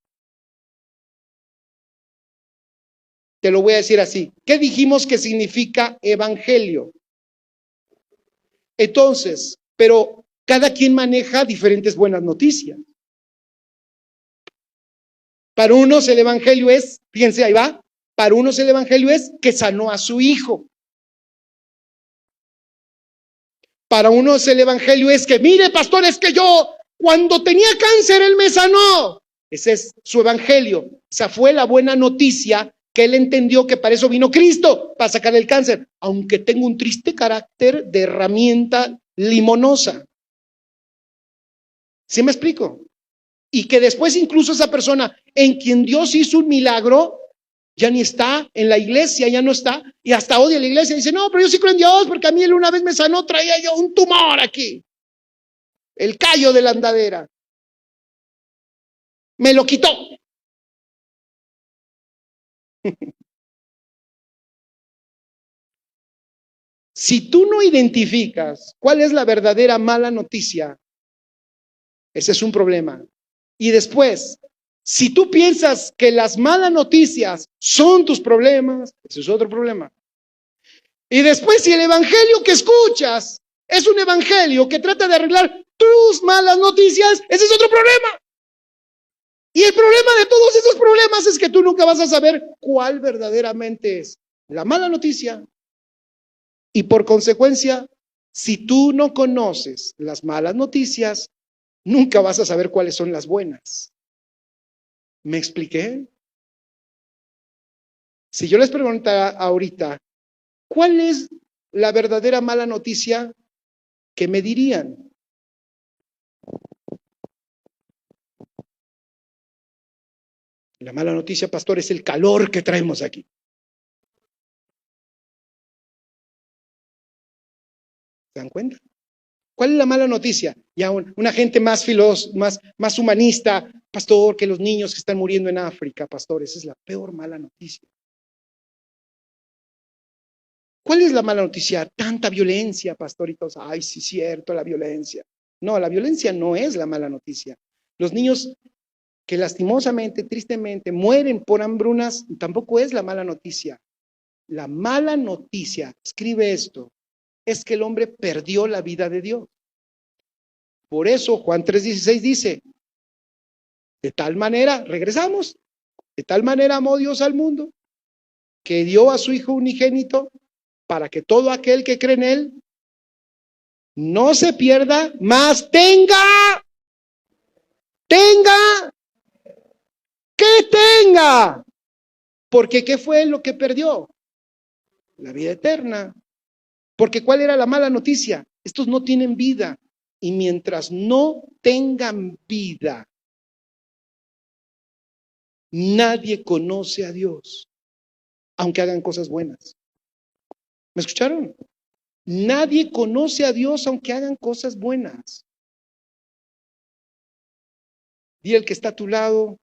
Te lo voy a decir así. ¿Qué dijimos que significa evangelio? Entonces, pero cada quien maneja diferentes buenas noticias. Para unos el evangelio es, fíjense, ahí va, para unos el evangelio es que sanó a su hijo. Para unos el evangelio es que, mire, pastor, es que yo cuando tenía cáncer él me sanó. Ese es su evangelio. Esa fue la buena noticia que él entendió que para eso vino Cristo, para sacar el cáncer, aunque tenga un triste carácter de herramienta limonosa. ¿Sí me explico? Y que después incluso esa persona en quien Dios hizo un milagro, ya ni está en la iglesia, ya no está, y hasta odia la iglesia, y dice, no, pero yo sí creo en Dios, porque a mí él una vez me sanó, traía yo un tumor aquí, el callo de la andadera, me lo quitó. Si tú no identificas cuál es la verdadera mala noticia, ese es un problema. Y después, si tú piensas que las malas noticias son tus problemas, ese es otro problema. Y después, si el evangelio que escuchas es un evangelio que trata de arreglar tus malas noticias, ese es otro problema. Y el problema de todos esos problemas es que tú nunca vas a saber cuál verdaderamente es la mala noticia. Y por consecuencia, si tú no conoces las malas noticias, nunca vas a saber cuáles son las buenas. ¿Me expliqué? Si yo les preguntara ahorita, ¿cuál es la verdadera mala noticia? ¿Qué me dirían? La mala noticia, pastor, es el calor que traemos aquí. ¿Se dan cuenta? ¿Cuál es la mala noticia? Ya una gente más más humanista, pastor, que los niños que están muriendo en África, pastor, esa es la peor mala noticia. ¿Cuál es la mala noticia? Tanta violencia, pastoritos. Ay, sí, cierto, la violencia. No, la violencia no es la mala noticia. Los niños que lastimosamente, tristemente, mueren por hambrunas, tampoco es la mala noticia. La mala noticia, escribe esto, es que el hombre perdió la vida de Dios. Por eso Juan 3:16 dice, de tal manera, regresamos, de tal manera amó Dios al mundo, que dio a su Hijo unigénito, para que todo aquel que cree en Él no se pierda, mas tenga, que tenga. Porque ¿qué fue lo que perdió? La vida eterna. Porque ¿cuál era la mala noticia? Estos no tienen vida. Y mientras no tengan vida, nadie conoce a Dios, aunque hagan cosas buenas. ¿Me escucharon? Nadie conoce a Dios aunque hagan cosas buenas. Di al que está a tu lado,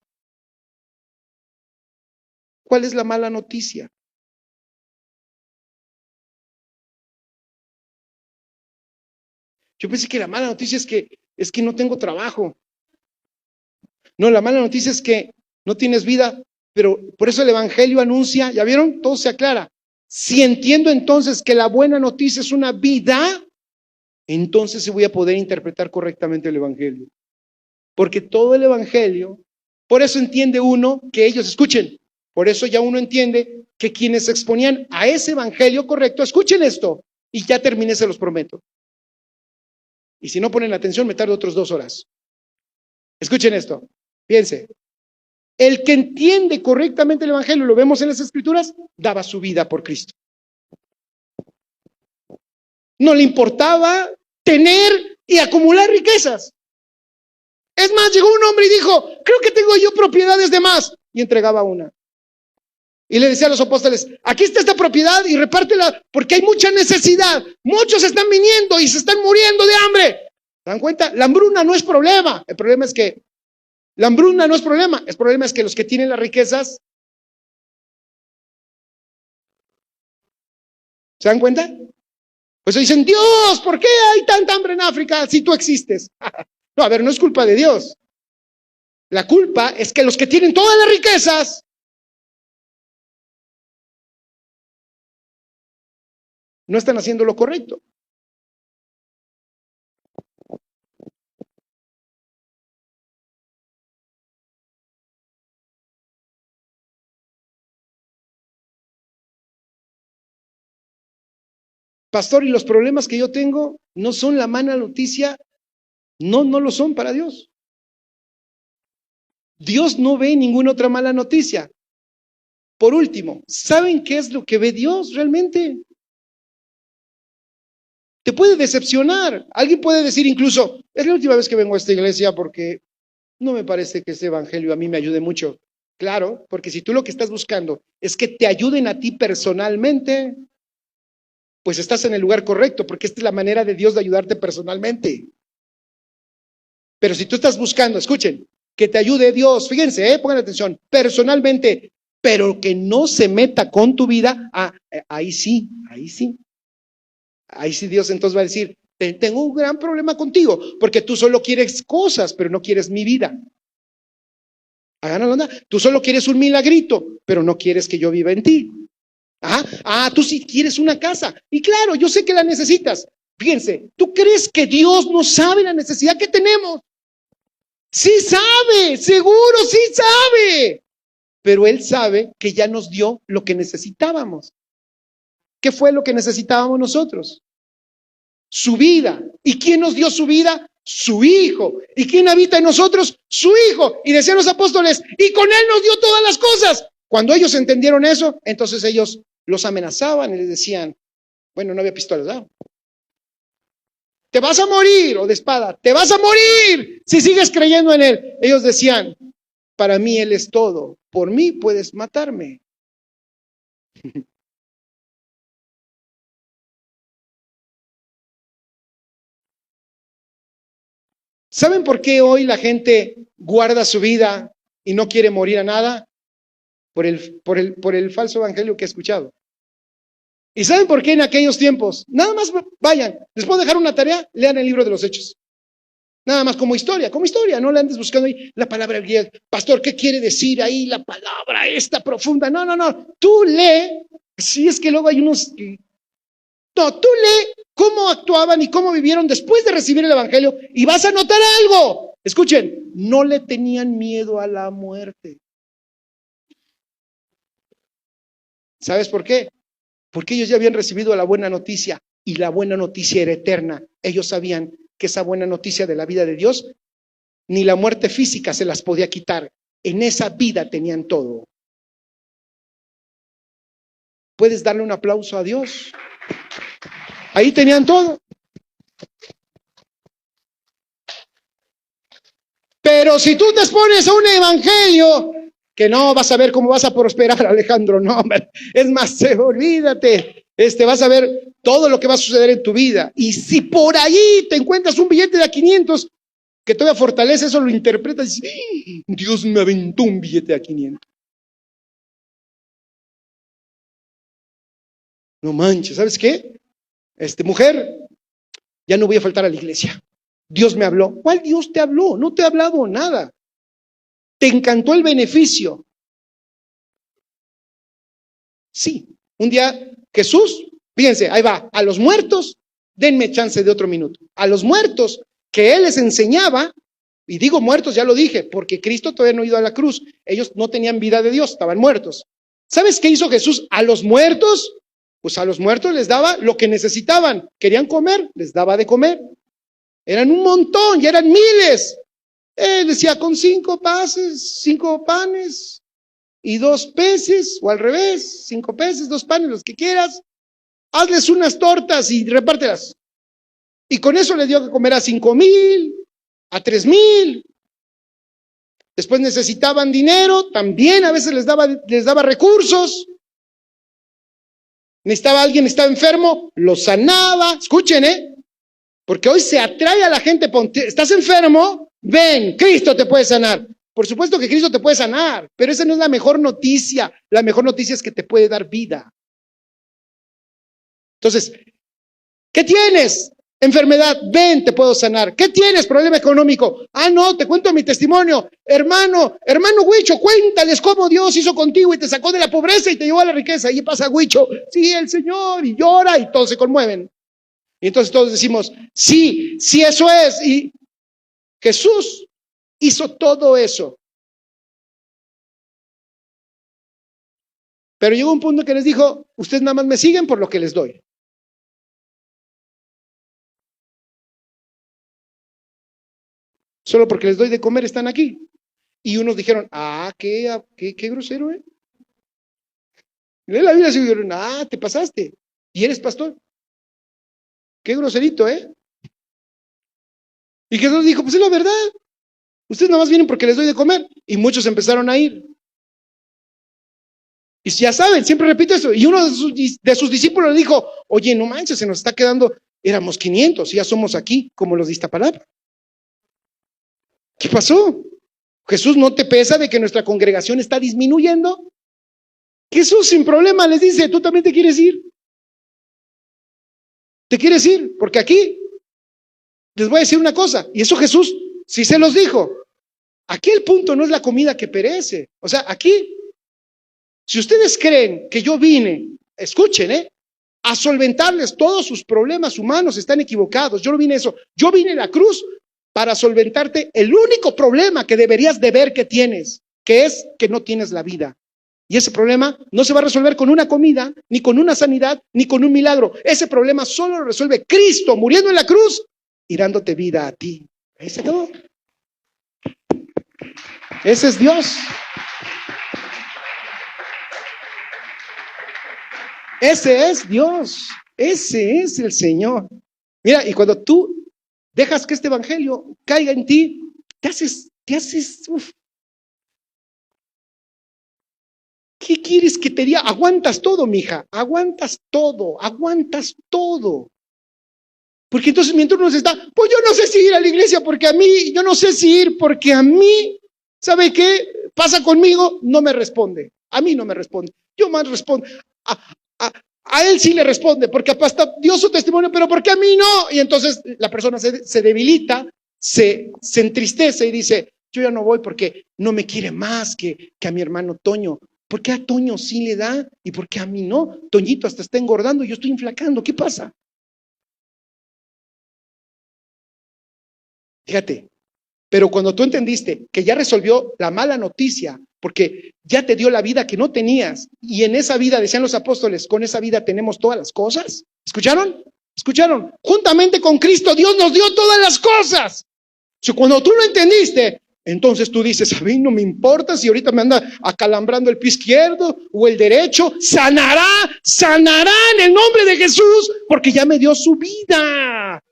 ¿cuál es la mala noticia? Yo pensé que la mala noticia es que no tengo trabajo. No, la mala noticia es que no tienes vida, pero por eso el evangelio anuncia, ¿ya vieron? Todo se aclara. Si entiendo entonces que la buena noticia es una vida, entonces sí voy a poder interpretar correctamente el Evangelio. Porque todo el Evangelio, por eso entiende uno que ellos, escuchen, por eso ya uno entiende que quienes exponían a ese Evangelio correcto, escuchen esto, y ya terminé, se los prometo. Y si no ponen atención, me tardo otros 2 horas. Escuchen esto, piense. El que entiende correctamente el Evangelio, lo vemos en las Escrituras, daba su vida por Cristo. No le importaba tener y acumular riquezas. Es más, llegó un hombre y dijo, creo que tengo yo propiedades de más. Y entregaba una. Y le decía a los apóstoles, aquí está esta propiedad y repártela porque hay mucha necesidad. Muchos están viniendo y se están muriendo de hambre. ¿Se dan cuenta? La hambruna no es problema. El problema es que la hambruna no es problema. El problema es que los que tienen las riquezas, ¿se dan cuenta? Pues dicen, Dios, ¿por qué hay tanta hambre en África si tú existes? No, a ver, no es culpa de Dios. La culpa es que los que tienen todas las riquezas no están haciendo lo correcto. Pastor, y los problemas que yo tengo no son la mala noticia, no lo son para Dios. Dios no ve ninguna otra mala noticia. Por último, ¿saben qué es lo que ve Dios realmente? Te puede decepcionar. Alguien puede decir incluso, es la última vez que vengo a esta iglesia porque no me parece que este evangelio a mí me ayude mucho. Claro, porque si tú lo que estás buscando es que te ayuden a ti personalmente, pues estás en el lugar correcto, porque esta es la manera de Dios de ayudarte personalmente. Pero si tú estás buscando, escuchen, que te ayude Dios, fíjense, pongan atención, personalmente, pero que no se meta con tu vida, ahí sí. Ahí sí Dios entonces va a decir, tengo un gran problema contigo, porque tú solo quieres cosas, pero no quieres mi vida. Hagan la onda, tú solo quieres un milagrito, pero no quieres que yo viva en ti. Tú sí quieres una casa, y claro, yo sé que la necesitas. Fíjense, ¿tú crees que Dios no sabe la necesidad que tenemos? Sí sabe, seguro sí sabe, pero Él sabe que ya nos dio lo que necesitábamos. ¿Qué fue lo que necesitábamos nosotros? Su vida. ¿Y quién nos dio su vida? Su Hijo. ¿Y quién habita en nosotros? Su Hijo. Y decían los apóstoles, y con Él nos dio todas las cosas. Cuando ellos entendieron eso, entonces ellos los amenazaban y les decían, bueno, no había pistolas, ¿no? Te vas a morir, o de espada, te vas a morir si sigues creyendo en Él. Ellos decían, para mí Él es todo, por mí puedes matarme. ¿Saben por qué hoy la gente guarda su vida y no quiere morir a nada? Por el falso evangelio que he escuchado. ¿Y saben por qué en aquellos tiempos? Nada más vayan, les puedo dejar una tarea, lean el libro de los Hechos. Nada más como historia, no le andes buscando ahí la palabra griega. Pastor, ¿qué quiere decir ahí la palabra esta profunda? No, tú lee, si es que luego hay unos... No, tú lee cómo actuaban y cómo vivieron después de recibir el evangelio y vas a notar algo. Escuchen, no le tenían miedo a la muerte. ¿Sabes por qué? Porque ellos ya habían recibido la buena noticia y la buena noticia era eterna. Ellos sabían que esa buena noticia de la vida de Dios, ni la muerte física se las podía quitar. En esa vida tenían todo. ¿Puedes darle un aplauso a Dios? Ahí tenían todo. Pero si tú te expones a un evangelio que no vas a ver cómo vas a prosperar, Alejandro, no, es más, olvídate, vas a ver todo lo que va a suceder en tu vida. Y si por ahí te encuentras un billete de a 500 que todavía fortalece, eso lo interpretas y dices, Dios me aventó un billete de a 500. No manches, ¿sabes qué? Mujer, ya no voy a faltar a la iglesia. Dios me habló. ¿Cuál Dios te habló? No te ha hablado nada. ¿Te encantó el beneficio? Sí, Un día Jesús, fíjense, ahí va, a los muertos, denme chance de otro minuto. A los muertos que él les enseñaba, y digo muertos, ya lo dije, porque Cristo todavía no ha ido a la cruz. Ellos no tenían vida de Dios, estaban muertos. ¿Sabes qué hizo Jesús a los muertos? Pues a los muertos les daba lo que necesitaban. Querían comer, les daba de comer. Eran un montón, ya eran miles. Él decía, con 5 panes y 2 peces, o al revés, 5 peces, 2 panes, los que quieras. Hazles unas tortas y repártelas. Y con eso le dio que comer a 5,000, a 3,000. Después necesitaban dinero, también a veces les daba recursos. Estaba enfermo, lo sanaba. Escuchen, porque hoy se atrae a la gente. ¿Estás enfermo? Ven, Cristo te puede sanar. Por supuesto que Cristo te puede sanar, pero esa no es la mejor noticia. La mejor noticia es que te puede dar vida. Entonces, ¿qué tienes? Enfermedad, ven, te puedo sanar. ¿Qué tienes? Problema económico. Ah, no, te cuento mi testimonio. Hermano Huicho, cuéntales cómo Dios hizo contigo y te sacó de la pobreza y te llevó a la riqueza. Y pasa Huicho, sí, el Señor, y llora y todos se conmueven. Y entonces todos decimos, sí, eso es. Y Jesús hizo todo eso. Pero llegó un punto que les dijo, ustedes nada más me siguen por lo que les doy. Solo porque les doy de comer están aquí. Y unos dijeron, qué grosero, Lee la Biblia y dijeron, te pasaste. ¿Y eres pastor? Qué groserito, Y Jesús dijo, pues es la verdad. Ustedes nada más vienen porque les doy de comer. Y muchos empezaron a ir. Y ya saben, siempre repito eso. Y uno de sus discípulos le dijo, oye, no manches, se nos está quedando, éramos 500, y ya somos aquí, como los de Iztapalapa. ¿Qué pasó? Jesús no te pesa de que nuestra congregación está disminuyendo. Jesús sin problema les dice, ¿tú también te quieres ir? ¿Te quieres ir? Porque aquí les voy a decir una cosa, y eso Jesús sí se los dijo. Aquí el punto no es la comida que perece. O sea, aquí, si ustedes creen que yo vine, escuchen, a solventarles todos sus problemas humanos, están equivocados. Yo no vine a eso. Yo vine a la cruz para solventarte el único problema que deberías de ver que tienes, que es que no tienes la vida. Y ese problema no se va a resolver con una comida, ni con una sanidad, ni con un milagro. Ese problema solo lo resuelve Cristo muriendo en la cruz y dándote vida a ti. Ahí se acabó. Ese es Dios. Ese es Dios. Ese es el Señor. Mira, y cuando tú dejas que este evangelio caiga en ti, te haces, ¿qué quieres que te diga? Aguantas todo, mija, aguantas todo. Porque entonces mientras uno se está, pues yo no sé si ir a la iglesia porque a mí, yo no sé si ir porque a mí, ¿sabe qué? Pasa conmigo, no me responde. A mí no me responde. Yo más respondo. A él sí le responde, porque hasta dio su testimonio, pero ¿por qué a mí no? Y entonces la persona se debilita, se entristece y dice, yo ya no voy porque no me quiere más que a mi hermano Toño. ¿Por qué a Toño sí le da y por qué a mí no? Toñito hasta está engordando y yo estoy inflacando. ¿Qué pasa? Fíjate, pero cuando tú entendiste que ya resolvió la mala noticia, porque ya te dio la vida que no tenías, y en esa vida, decían los apóstoles, con esa vida tenemos todas las cosas. ¿Escucharon? Juntamente con Cristo, Dios nos dio todas las cosas. Si cuando tú lo entendiste, entonces tú dices, a mí no me importa si ahorita me anda acalambrando el pie izquierdo o el derecho, sanará en el nombre de Jesús, porque ya me dio su vida.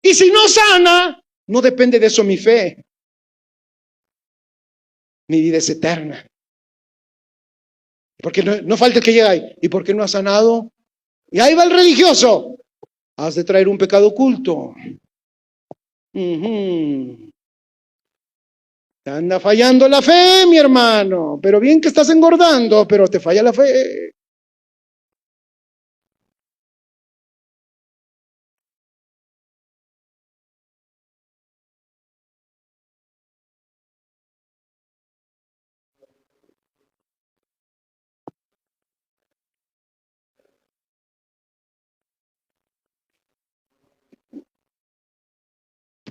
Y si no sana, no depende de eso mi fe. Mi vida es eterna. Porque no falta el que llega ahí. ¿Y por qué no ha sanado? Y ahí va el religioso. Has de traer un pecado oculto. Te anda fallando la fe, mi hermano. Pero bien que estás engordando, pero te falla la fe.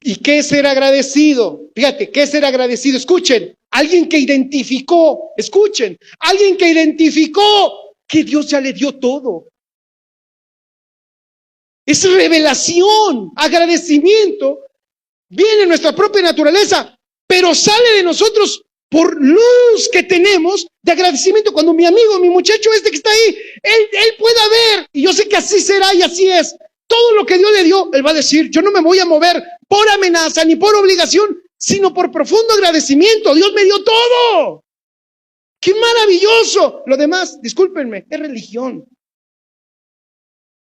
¿Y qué es ser agradecido? Fíjate, ¿qué es ser agradecido? Escuchen, alguien que identificó, escuchen, alguien que identificó que Dios ya le dio todo. Es revelación, agradecimiento, viene en nuestra propia naturaleza, pero sale de nosotros por luz que tenemos de agradecimiento. Cuando mi amigo, mi muchacho este que está ahí, él pueda ver, y yo sé que así será y así es, todo lo que Dios le dio, él va a decir, yo no me voy a mover por amenaza ni por obligación, sino por profundo agradecimiento. Dios me dio todo. ¡Qué maravilloso! Lo demás, discúlpenme, es religión.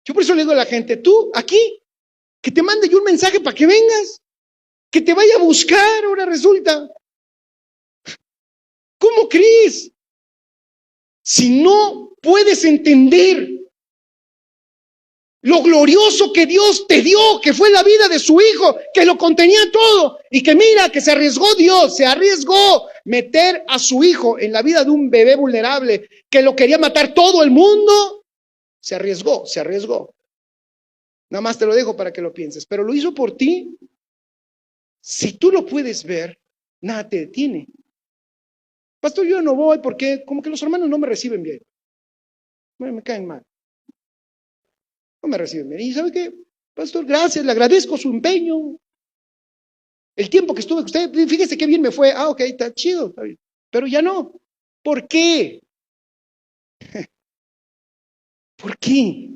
Yo por eso le digo a la gente, tú aquí, que te mande yo un mensaje para que vengas, que te vaya a buscar, ahora resulta. ¿Cómo crees? Si no puedes entender lo glorioso que Dios te dio, que fue la vida de su hijo, que lo contenía todo, y que mira, que se arriesgó Dios, se arriesgó meter a su hijo en la vida de un bebé vulnerable, que lo quería matar todo el mundo, se arriesgó, se arriesgó. Nada más te lo dejo para que lo pienses, pero lo hizo por ti. Si tú lo puedes ver, nada te detiene. Pastor, yo no voy porque como que los hermanos no me reciben bien. Me caen mal. No me reciben bien. ¿Y sabe qué? Pastor, gracias, le agradezco su empeño. El tiempo que estuve con usted, fíjese qué bien me fue. Ah, ok, está chido. Está bien. Pero ya no. ¿Por qué? ¿Por qué?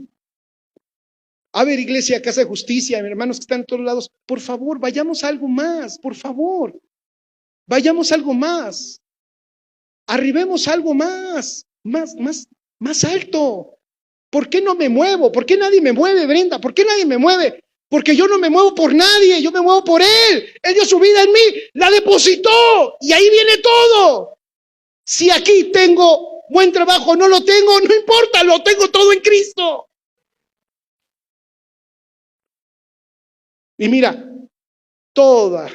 A ver, iglesia, Casa de Justicia, hermanos que están en todos lados, por favor, vayamos a algo más, por favor. Vayamos a algo más. Arribemos a algo más alto. ¿Por qué no me muevo? ¿Por qué nadie me mueve, Brenda? ¿Por qué nadie me mueve? Porque yo no me muevo por nadie, yo me muevo por Él. Él dio su vida en mí, la depositó y ahí viene todo. Si aquí tengo buen trabajo, no lo tengo, no importa, lo tengo todo en Cristo. Y mira, todo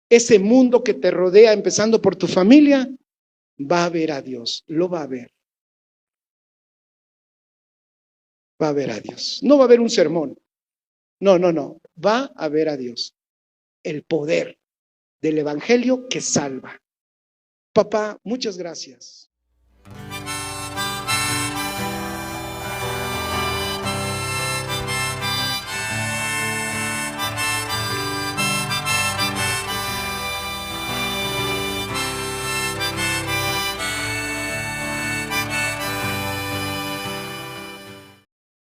ese mundo que te rodea, empezando por tu familia, va a ver a Dios, lo va a ver. Va a ver a Dios. No va a haber un sermón. No. Va a ver a Dios. El poder del evangelio que salva. Papá, muchas gracias.